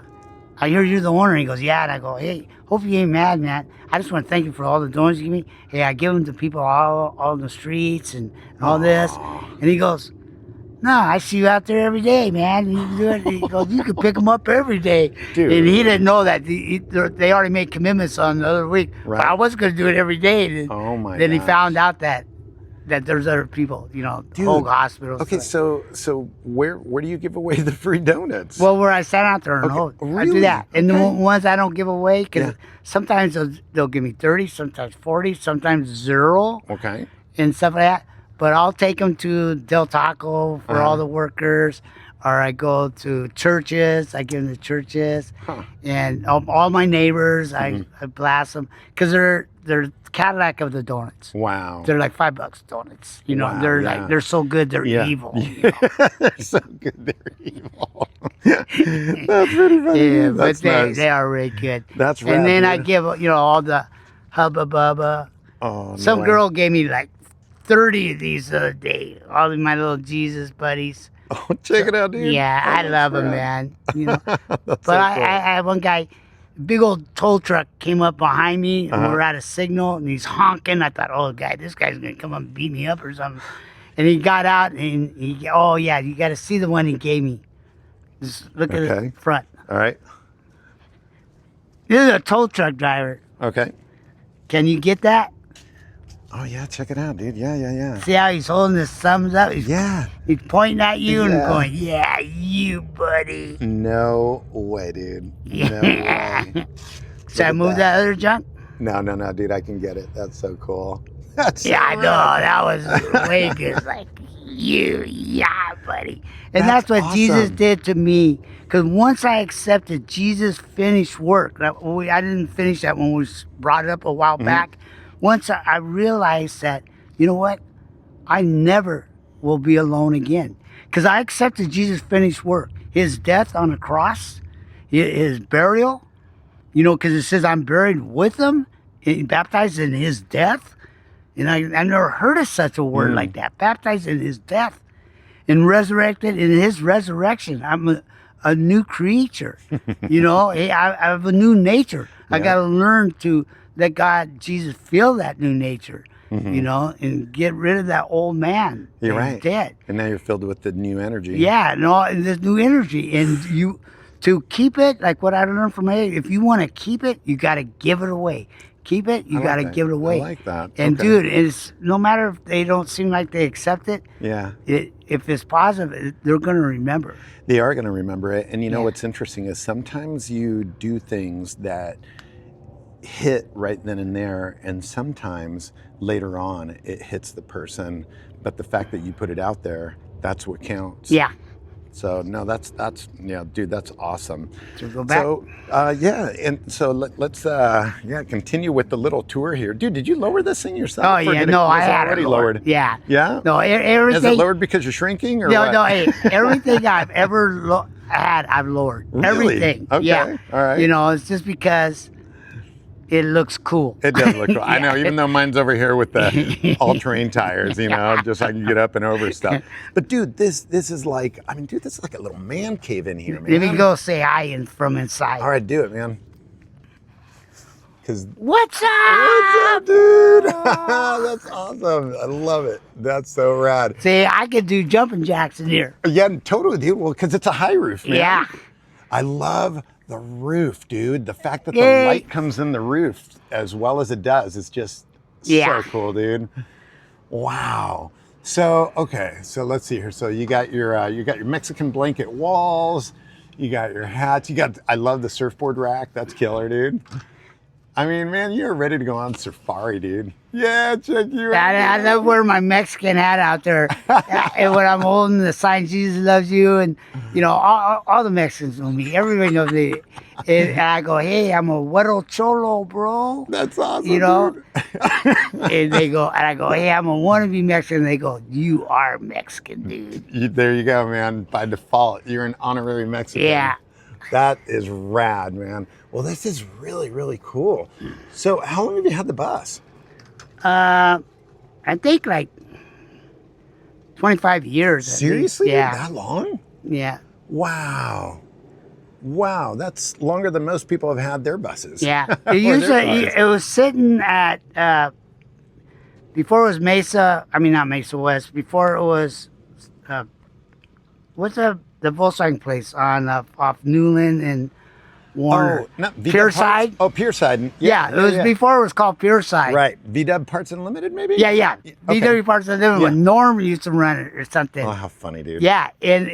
Speaker 2: hear you're the owner. And he goes, yeah. And I go, hey, hope you ain't mad, man. I just want to thank you for all the donuts you give me. Hey, I give them to people all on the streets and all this. And he goes, no, I see you out there every day, man. You can do it. He goes, you can pick them up every day.
Speaker 1: Dude.
Speaker 2: And he didn't know that. They already made commitments on the other week.
Speaker 1: Right.
Speaker 2: But I was going to do it every day. And
Speaker 1: Oh, my
Speaker 2: then he
Speaker 1: gosh.
Speaker 2: found out that there's other people, you know, Hogue hospitals.
Speaker 1: Okay, so where do you give away the free donuts?
Speaker 2: Well, where I sat out there and
Speaker 1: Okay,
Speaker 2: I
Speaker 1: really?
Speaker 2: do that. And the
Speaker 1: Okay.
Speaker 2: ones I don't give away, because
Speaker 1: Yeah.
Speaker 2: sometimes they'll give me 30, sometimes 40, sometimes 0
Speaker 1: Okay.
Speaker 2: and stuff like that. But I'll take them to Del Taco for all the workers, or I go to churches. I give them to churches, and all my neighbors. I blast them because they're Cadillac of the donuts.
Speaker 1: Wow.
Speaker 2: They're like $5 donuts. You know,
Speaker 1: Wow,
Speaker 2: they're
Speaker 1: yeah.
Speaker 2: like they're so good. They're
Speaker 1: Yeah.
Speaker 2: evil. You know?
Speaker 1: They're so good, they're evil. That's pretty funny.
Speaker 2: Yeah,
Speaker 1: dude. That's
Speaker 2: but
Speaker 1: nice.
Speaker 2: they are really good.
Speaker 1: That's
Speaker 2: And
Speaker 1: rad,
Speaker 2: then I
Speaker 1: dude.
Speaker 2: give all the Hubba Bubba.
Speaker 1: Oh, no
Speaker 2: Some
Speaker 1: way.
Speaker 2: girl gave me like 30 of these the other day. All of my little Jesus buddies.
Speaker 1: Oh, check it out, dude.
Speaker 2: Yeah,
Speaker 1: Oh,
Speaker 2: I
Speaker 1: that's
Speaker 2: love them,
Speaker 1: rad.
Speaker 2: man. You know,
Speaker 1: That's
Speaker 2: but
Speaker 1: so
Speaker 2: I
Speaker 1: cool.
Speaker 2: had one guy, big old tow truck came up behind me, and we were at a signal, and he's honking. I thought, oh, this guy's gonna come up and beat me up or something. And he got out, and oh yeah, you got to see the one he gave me. Just look at
Speaker 1: Okay.
Speaker 2: the front.
Speaker 1: All right.
Speaker 2: This is a tow truck driver.
Speaker 1: Okay.
Speaker 2: Can you get that?
Speaker 1: Oh, yeah, check it out, dude. Yeah.
Speaker 2: See how he's holding his thumbs up?
Speaker 1: Yeah.
Speaker 2: He's pointing at you and
Speaker 1: Yeah.
Speaker 2: going, yeah, you, buddy.
Speaker 1: No way, dude. No way.
Speaker 2: Should I
Speaker 1: at
Speaker 2: move that other junk?
Speaker 1: No, dude. I can get it. That's so cool. That's so
Speaker 2: Yeah, I know.
Speaker 1: rad.
Speaker 2: That was way good. It's like, yeah, buddy. And
Speaker 1: That's
Speaker 2: that's what Jesus
Speaker 1: awesome.
Speaker 2: did to me. Because once I accepted Jesus' finished work, I didn't finish that when we brought it up a while back. Once I realized that, you know what? I never will be alone again. Because I accepted Jesus' finished work. His death on the cross, his burial, you know, because it says I'm buried with him, and baptized in his death. And I never heard of such a word like that. Baptized in his death and resurrected in his resurrection. I'm a new creature. You know, I have a new nature. I got to learn to let God, Jesus, feel that new nature, you know, and get rid of that old man.
Speaker 1: You're
Speaker 2: that's
Speaker 1: right.
Speaker 2: dead.
Speaker 1: And now you're filled with the new energy.
Speaker 2: Yeah, no, and this new energy. And you, to keep it, like what I learned from A, if you want to keep it, you got to give it away. Keep it, you
Speaker 1: I
Speaker 2: got to
Speaker 1: like that.
Speaker 2: give it away.
Speaker 1: I like that.
Speaker 2: And
Speaker 1: Okay.
Speaker 2: dude, it's no matter if they don't seem like they accept it,
Speaker 1: Yeah.
Speaker 2: if it's positive, they're going to remember.
Speaker 1: They are going to remember it. And you know
Speaker 2: Yeah.
Speaker 1: what's interesting is sometimes you do things that hit right then and there, and sometimes later on it hits the person. But the fact that you put it out there, that's what counts.
Speaker 2: Yeah.
Speaker 1: So no, that's yeah, dude, that's awesome.
Speaker 2: So go back.
Speaker 1: So yeah, and so let's continue with the little tour here, dude. Did you lower this thing yourself?
Speaker 2: Oh
Speaker 1: or
Speaker 2: yeah,
Speaker 1: did
Speaker 2: no,
Speaker 1: was
Speaker 2: I
Speaker 1: it
Speaker 2: had
Speaker 1: already
Speaker 2: it
Speaker 1: lowered.
Speaker 2: Yeah.
Speaker 1: Yeah.
Speaker 2: No, everything.
Speaker 1: Is it lowered because you're shrinking or
Speaker 2: No,
Speaker 1: what?
Speaker 2: no, hey, everything I've ever had, I've lowered.
Speaker 1: Really?
Speaker 2: Everything.
Speaker 1: Okay.
Speaker 2: Yeah.
Speaker 1: All right.
Speaker 2: You know, it's just because it looks cool.
Speaker 1: It does look cool. I know, even though mine's over here with the all-terrain tires, you know, just so I can get up and over stuff. But dude, this is like, I mean, dude, this is like a little man cave in here, man.
Speaker 2: Let me go say hi from inside.
Speaker 1: All right, do it, man. Because
Speaker 2: What's up?
Speaker 1: what's up, dude? That's awesome. I love it. That's so rad.
Speaker 2: See, I could do jumping jacks in here.
Speaker 1: Yeah, totally, dude. Well, because it's a high roof, man.
Speaker 2: Yeah.
Speaker 1: I love The roof, dude. The fact that the
Speaker 2: Yay.
Speaker 1: light comes in the roof as well as it does is just
Speaker 2: Yeah.
Speaker 1: so cool, dude. Wow. So okay, so let's see here. So you got your Mexican blanket walls, you got your hats, I love the surfboard rack. That's killer, dude. I mean, man, you're ready to go on safari, dude. Yeah, check you out.
Speaker 2: I love wearing my Mexican hat out there. And when I'm holding the sign, Jesus loves you. And, you know, all the Mexicans know me. Everybody knows me. And I go, hey, I'm a güero cholo, bro.
Speaker 1: That's awesome,
Speaker 2: You know?
Speaker 1: dude.
Speaker 2: And I go, hey, I'm a wannabe Mexican. And they go, you are Mexican, dude.
Speaker 1: There you go, man. By default, you're an honorary Mexican.
Speaker 2: Yeah.
Speaker 1: That is rad, man. Well, this is really, really cool. So how long have you had the bus?
Speaker 2: I think like 25 years.
Speaker 1: Seriously?
Speaker 2: Yeah.
Speaker 1: That long?
Speaker 2: Yeah.
Speaker 1: Wow. Wow, that's longer than most people have had their buses.
Speaker 2: Yeah. It was sitting at, before it was not Mesa West, before it was, what's the Volkswagen place on, off Newland and Warner?
Speaker 1: Oh, not
Speaker 2: Pierside?
Speaker 1: Oh, Pierside.
Speaker 2: Yeah, it was before it was called Pierside.
Speaker 1: Right. VW Parts Unlimited, maybe?
Speaker 2: Yeah.
Speaker 1: Okay.
Speaker 2: VW Parts Unlimited when Norm used to run it or something.
Speaker 1: Oh, how funny, dude.
Speaker 2: Yeah, and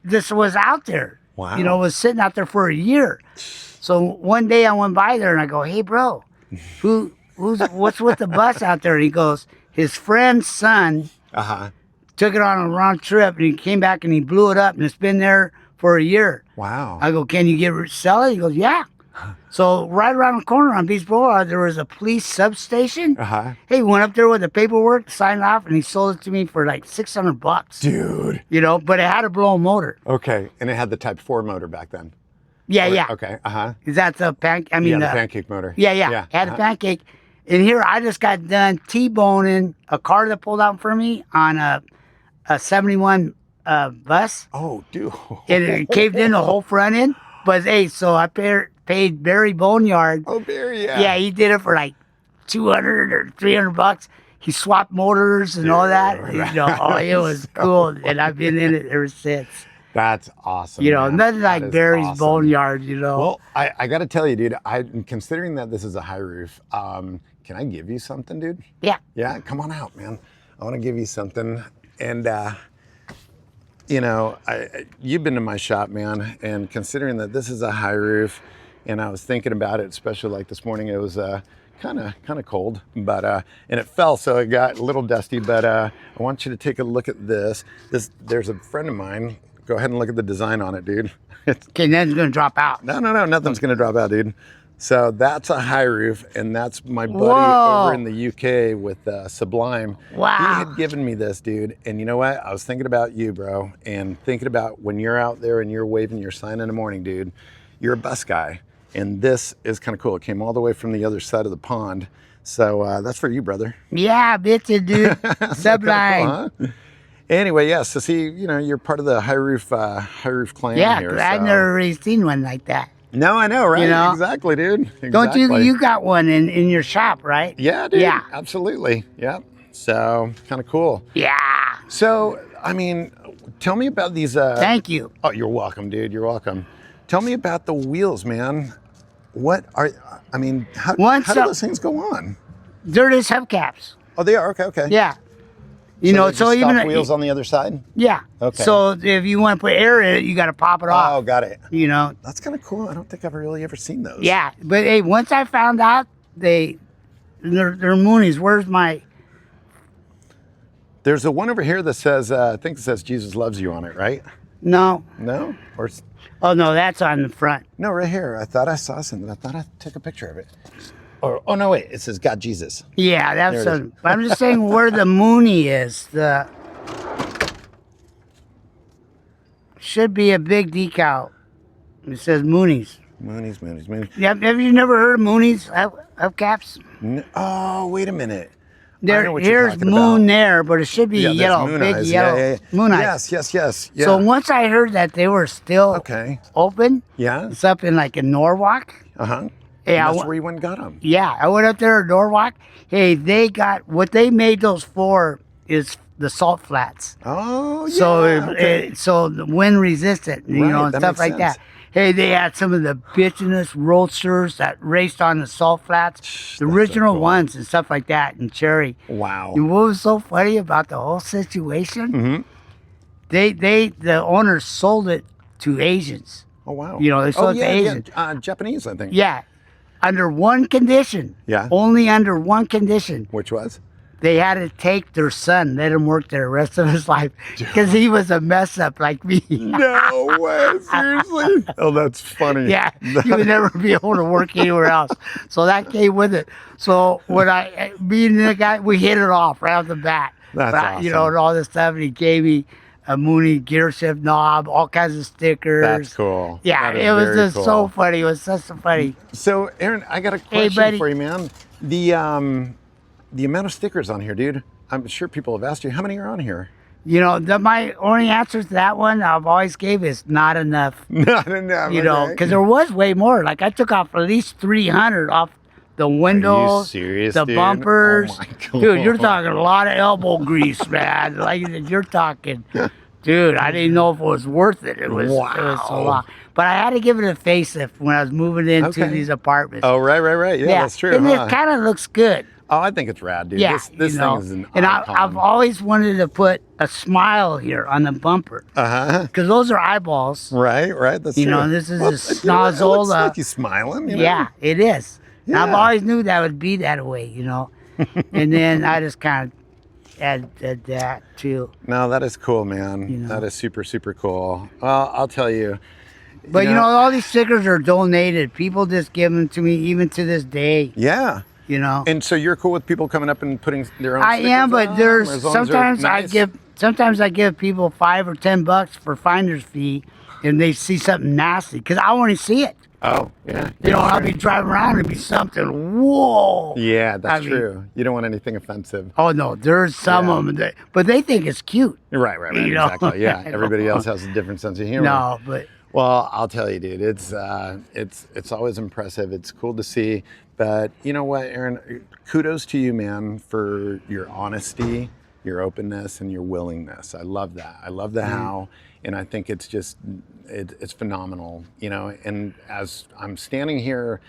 Speaker 2: this was out there.
Speaker 1: Wow.
Speaker 2: You know, it was sitting out there for a year. So one day I went by there and I go, hey, bro, what's with the bus out there? And he goes, his friend's son took it on a round trip and he came back and he blew it up and it's been there for a year.
Speaker 1: Wow.
Speaker 2: I go, can you sell it? He goes, yeah. So right around the corner on Beach Boulevard, there was a police substation. Hey, went up there with the paperwork, signed off, and he sold it to me for like $600.
Speaker 1: Dude.
Speaker 2: You know, but it had a blown motor.
Speaker 1: Okay, and it had the Type 4 motor back then.
Speaker 2: Yeah.
Speaker 1: Okay,
Speaker 2: Is that the pancake? I mean,
Speaker 1: the pancake motor.
Speaker 2: Yeah. Had a pancake. And here I just got done T-boning a car that pulled out in front of me on a 71 bus.
Speaker 1: Oh, dude.
Speaker 2: And it caved in the whole front end. But hey, so I paid Barry Boneyard.
Speaker 1: Oh, Barry, yeah.
Speaker 2: Yeah, he did it for like $200 or $300. He swapped motors and all that. You know, it was cool. And I've been in it ever since.
Speaker 1: That's awesome.
Speaker 2: You know,
Speaker 1: man.
Speaker 2: nothing like
Speaker 1: That is
Speaker 2: Barry's
Speaker 1: awesome.
Speaker 2: Boneyard, you know.
Speaker 1: Well, I got to tell you, dude, I'm considering that this is a high roof. Can I give you something, dude?
Speaker 2: Yeah.
Speaker 1: Yeah, come on out, man. I want to give you something. And, you know, you've been to my shop, man, and considering that this is a high roof, and I was thinking about it, especially like this morning, it was kind of cold, but and it fell, so it got a little dusty. But I want you to take a look at this. There's a friend of mine. Go ahead and look at the design on it, dude.
Speaker 2: Okay, nothing's gonna drop out.
Speaker 1: No, nothing's gonna drop out, dude. So that's a high roof, and that's my buddy
Speaker 2: Whoa.
Speaker 1: over in the UK with Sublime.
Speaker 2: Wow.
Speaker 1: He had given me this, dude. And you know what? I was thinking about you, bro, and thinking about when you're out there and you're waving your sign in the morning, dude. You're a bus guy, and this is kind of cool. It came all the way from the other side of the pond. So that's for you, brother.
Speaker 2: Yeah, bitch, dude. Sublime.
Speaker 1: Cool, huh? Anyway, yeah. So see, you know, you're part of the high roof clan
Speaker 2: Yeah,
Speaker 1: here.
Speaker 2: 'cause I've never really seen one like that.
Speaker 1: No, I know, right?
Speaker 2: You know?
Speaker 1: Exactly, dude. Exactly.
Speaker 2: Don't you got one in your shop, right?
Speaker 1: Yeah, dude.
Speaker 2: Yeah.
Speaker 1: Absolutely. Yep. So kind of cool.
Speaker 2: Yeah.
Speaker 1: So, I mean, tell me about these.
Speaker 2: Thank you.
Speaker 1: Oh, you're welcome, dude. You're welcome. Tell me about the wheels, man. How do those things go on?
Speaker 2: They're just hubcaps.
Speaker 1: Oh, they are? Okay.
Speaker 2: Yeah. You know,
Speaker 1: they're
Speaker 2: so
Speaker 1: just
Speaker 2: even
Speaker 1: stock wheels on the other side?
Speaker 2: Yeah.
Speaker 1: Okay.
Speaker 2: So if you want to put air in it, you got to pop it off.
Speaker 1: Oh, got it.
Speaker 2: You know.
Speaker 1: That's kind of cool. I don't think I've really ever seen those.
Speaker 2: Yeah, but hey, once I found out they're Moonies. Where's my?
Speaker 1: There's a one over here that says, I think it says Jesus loves you on it, right?
Speaker 2: No.
Speaker 1: No? Or
Speaker 2: Oh no, that's on the front.
Speaker 1: no, right here. I thought I saw something. I thought I took a picture of it. Or oh no, wait. It says God Jesus.
Speaker 2: Yeah, that's.
Speaker 1: There it is.
Speaker 2: But I'm just saying where the Mooney is. Should be a big decal. It says Moonies.
Speaker 1: Moonies.
Speaker 2: Have you never heard of Moonies hubcaps?
Speaker 1: Oh, wait a minute. I
Speaker 2: There,
Speaker 1: know what you're
Speaker 2: here's
Speaker 1: talking
Speaker 2: moon
Speaker 1: about.
Speaker 2: there, but it should be
Speaker 1: Yeah, there's
Speaker 2: yellow,
Speaker 1: moon
Speaker 2: big
Speaker 1: eyes.
Speaker 2: yellow.
Speaker 1: Yeah.
Speaker 2: Moon eyes.
Speaker 1: Yes. Yeah.
Speaker 2: So once I heard that they were still
Speaker 1: Okay.
Speaker 2: open,
Speaker 1: Yeah.
Speaker 2: it's up in like in Norwalk.
Speaker 1: Uh-huh.
Speaker 2: Yeah,
Speaker 1: That's where you went and got them.
Speaker 2: Yeah, I went up there in Norwalk. Hey, they got what they made those for is the salt flats.
Speaker 1: Oh, yeah.
Speaker 2: So
Speaker 1: okay.
Speaker 2: so the wind resistant, you
Speaker 1: Right,
Speaker 2: know, and
Speaker 1: that
Speaker 2: stuff
Speaker 1: makes
Speaker 2: like that.
Speaker 1: sense.
Speaker 2: Hey, they had some of the bitchinest roadsters that raced on the salt flats, the
Speaker 1: That's so
Speaker 2: original
Speaker 1: cool.
Speaker 2: ones and stuff like that, and Cherry.
Speaker 1: Wow.
Speaker 2: And what was so funny about the whole situation?
Speaker 1: Mm-hmm.
Speaker 2: The owners sold it to Asians.
Speaker 1: Oh, wow.
Speaker 2: You know, they
Speaker 1: Oh,
Speaker 2: sold it to
Speaker 1: yeah, yeah.
Speaker 2: Asians.
Speaker 1: Japanese, I think.
Speaker 2: Yeah, under one condition.
Speaker 1: Yeah.
Speaker 2: Only under one condition.
Speaker 1: Which was?
Speaker 2: They had to take their son, let him work there the rest of his life, because he was a mess up like me.
Speaker 1: No way, seriously? Oh, that's funny.
Speaker 2: Yeah, you would never be able to work anywhere else. So that came with it. So when me and the guy, we hit it off right off the bat.
Speaker 1: That's awesome.
Speaker 2: You know, and all this stuff, and he gave me a Mooney gear shift knob, all kinds of stickers.
Speaker 1: That's cool.
Speaker 2: Yeah,
Speaker 1: That is
Speaker 2: it was
Speaker 1: very
Speaker 2: just
Speaker 1: cool.
Speaker 2: so funny. It was such a funny.
Speaker 1: So, Erin, I got a question
Speaker 2: buddy.
Speaker 1: for you, man. The amount of stickers on here, dude. I'm sure people have asked you how many are on here.
Speaker 2: You know, my only answer to that one I've always gave is not enough.
Speaker 1: Not enough.
Speaker 2: You know, because there was way more. Like I took off at least 300 off the windows,
Speaker 1: serious,
Speaker 2: the
Speaker 1: dude?
Speaker 2: bumpers.
Speaker 1: Oh my God.
Speaker 2: Dude, you're talking a lot of elbow grease, man. Like you're talking, dude. I didn't know if it was worth it. It was so
Speaker 1: Wow.
Speaker 2: long. But I had to give it a facelift when I was moving into
Speaker 1: Okay.
Speaker 2: these apartments.
Speaker 1: Oh, right. Yeah, that's true.
Speaker 2: And
Speaker 1: huh?
Speaker 2: it kind of looks good.
Speaker 1: Oh, I think it's rad, dude.
Speaker 2: Yeah,
Speaker 1: This
Speaker 2: you know.
Speaker 1: thing is an
Speaker 2: and
Speaker 1: icon.
Speaker 2: I've always wanted to put a smile here on the bumper
Speaker 1: Uh-huh.
Speaker 2: because those are eyeballs.
Speaker 1: Right. That's
Speaker 2: You
Speaker 1: true.
Speaker 2: know, and this is
Speaker 1: Well,
Speaker 2: a
Speaker 1: it looks
Speaker 2: snozzola.
Speaker 1: like he's smiling. You know?
Speaker 2: Yeah, it is. And I've
Speaker 1: Yeah.
Speaker 2: always knew that would be that way, you know. And then I just kind of added that too.
Speaker 1: No, that is cool, man.
Speaker 2: You know.
Speaker 1: That is super, super cool. Well, I'll tell you.
Speaker 2: But you know, all these stickers are donated. People just give them to me even to this day,
Speaker 1: Yeah.
Speaker 2: you know.
Speaker 1: And so you're cool with people coming up and putting their own
Speaker 2: I
Speaker 1: stickers
Speaker 2: am, but
Speaker 1: on,
Speaker 2: there's
Speaker 1: or as long as they're
Speaker 2: sometimes I give people $5 or $10 for finder's fee and they see something nasty because I want to see it.
Speaker 1: Oh, yeah.
Speaker 2: You know, I'll be driving around and be something, whoa.
Speaker 1: Yeah, that's
Speaker 2: I mean-
Speaker 1: true. You don't want anything offensive.
Speaker 2: Oh no, there's some of them, but they think it's cute.
Speaker 1: Right.
Speaker 2: You know?
Speaker 1: Exactly. Yeah. Everybody else has a different sense of humor.
Speaker 2: No, but
Speaker 1: Well, I'll tell you, dude. It's always impressive. It's cool to see. But you know what, Erin? Kudos to you, man, for your honesty, your openness, and your willingness. I love that. I love the how, and I think it's just it's phenomenal. You know, and as I'm standing here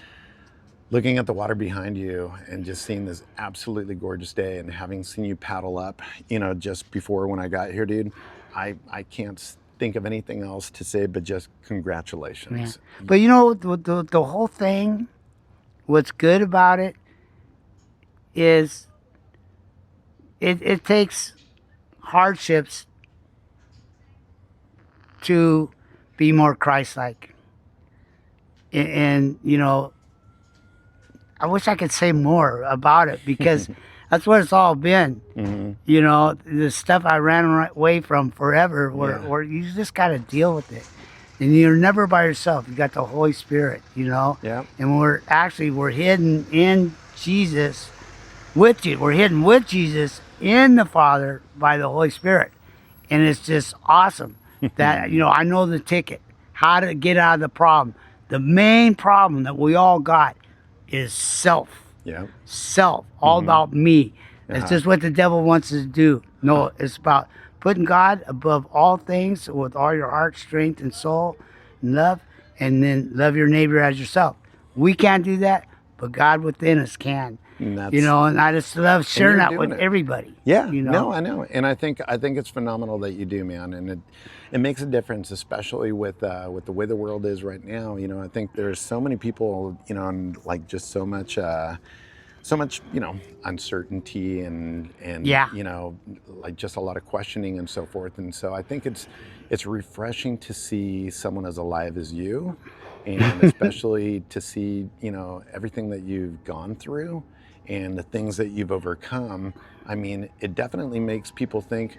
Speaker 1: looking at the water behind you and just seeing this absolutely gorgeous day and having seen you paddle up, you know, just before when I got here, dude, I can't think of anything else to say but just congratulations.
Speaker 2: yeah. But you know, the whole thing, what's good about it is it takes hardships to be more Christ-like. And you know, I wish I could say more about it because that's what it's all been.
Speaker 1: Mm-hmm.
Speaker 2: You know, the stuff I ran away from forever,
Speaker 1: Yeah.
Speaker 2: where you just got to deal with it. And you're never by yourself. You got the Holy Spirit, you know?
Speaker 1: Yeah.
Speaker 2: And we're hidden in Jesus with you. We're hidden with Jesus in the Father by the Holy Spirit. And it's just awesome that, you know, I know the ticket, how to get out of the problem. The main problem that we all got is self.
Speaker 1: Yeah.
Speaker 2: Self, all about me.
Speaker 1: Uh-huh.
Speaker 2: It's just what the devil wants us to do. No, it's about putting God above all things with all your heart, strength, and soul, and love, and then love your neighbor as yourself. We can't do that, but God within us can.
Speaker 1: And that's-
Speaker 2: You know, and I just love sharing
Speaker 1: you're
Speaker 2: that with
Speaker 1: doing it.
Speaker 2: everybody.
Speaker 1: Yeah,
Speaker 2: you know.
Speaker 1: no, I know, and I think it's phenomenal that you do, man, and it makes a difference, especially with the way the world is right now. You know, I think there's so many people, you know, and like just so much, you know, uncertainty and
Speaker 2: Yeah.
Speaker 1: you know, like just a lot of questioning and so forth. And so I think it's refreshing to see someone as alive as you, and especially to see, you know, everything that you've gone through and the things that you've overcome. I mean, it definitely makes people think,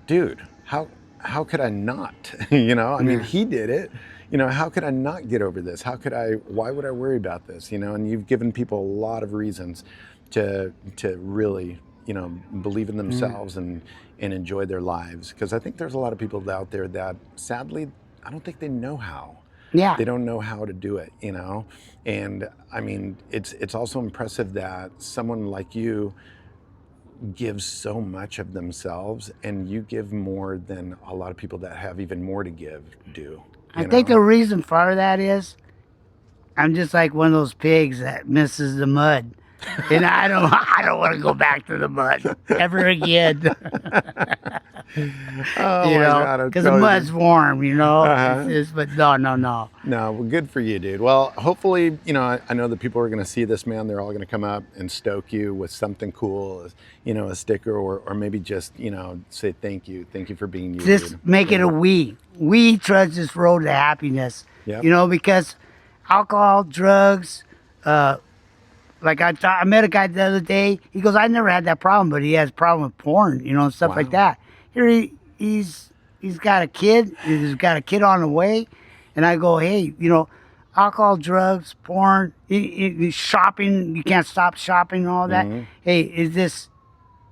Speaker 1: dude, how could I not? You know, I mean, he did it. You know, how could I not get over this? Why would I worry about this? You know, and you've given people a lot of reasons to really, you know, believe in themselves and enjoy their lives. Because I think there's a lot of people out there that sadly, I don't think they know how.
Speaker 2: Yeah.
Speaker 1: They don't know how to do it, you know? And I mean, it's also impressive that someone like you gives so much of themselves, and you give more than a lot of people that have even more to give do.
Speaker 2: I think the reason for that is I'm just like one of those pigs that misses the mud. And I don't want to go back to the mud ever again.
Speaker 1: Oh
Speaker 2: You
Speaker 1: my
Speaker 2: know,
Speaker 1: God, I'm
Speaker 2: because the
Speaker 1: totally.
Speaker 2: mud's warm, you know.
Speaker 1: Uh-huh.
Speaker 2: But no, no, no.
Speaker 1: No, well, good for you, dude. Well, hopefully, I know that people are going to see this, man. They're all going to come up and stoke you with something cool, a sticker, or maybe just, say thank you. Thank you for being you,
Speaker 2: Just
Speaker 1: dude.
Speaker 2: make it a we. We trudge this road to happiness.
Speaker 1: Yep.
Speaker 2: You know, because alcohol, drugs, like I met a guy the other day. He goes, I never had that problem, but he has a problem with porn, and stuff like
Speaker 1: Wow.
Speaker 2: that. Here he's got a kid. He's got a kid on the way, and I go, hey, alcohol, drugs, porn, shopping. You can't stop shopping and all that. Hey,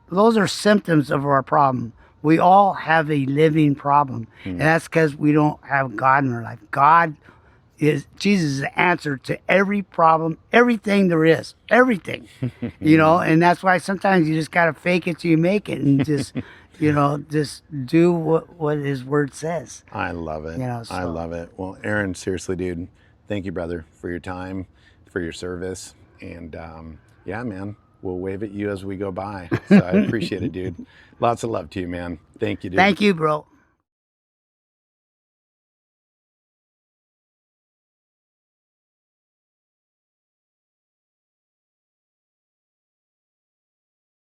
Speaker 2: those are symptoms of our problem. We all have a living problem, and that's because we don't have God in our life. Jesus is the answer to every problem, everything there is, everything, and that's why sometimes you just got to fake it till you make it and just, just do what his word says.
Speaker 1: I love it.
Speaker 2: So.
Speaker 1: I love it. Well, Aaron, seriously, dude, thank you, brother, for your time, for your service. And yeah, man, we'll wave at you as we go by. So I appreciate it, dude. Lots of love to you, man. Thank you, dude.
Speaker 2: Thank you, bro.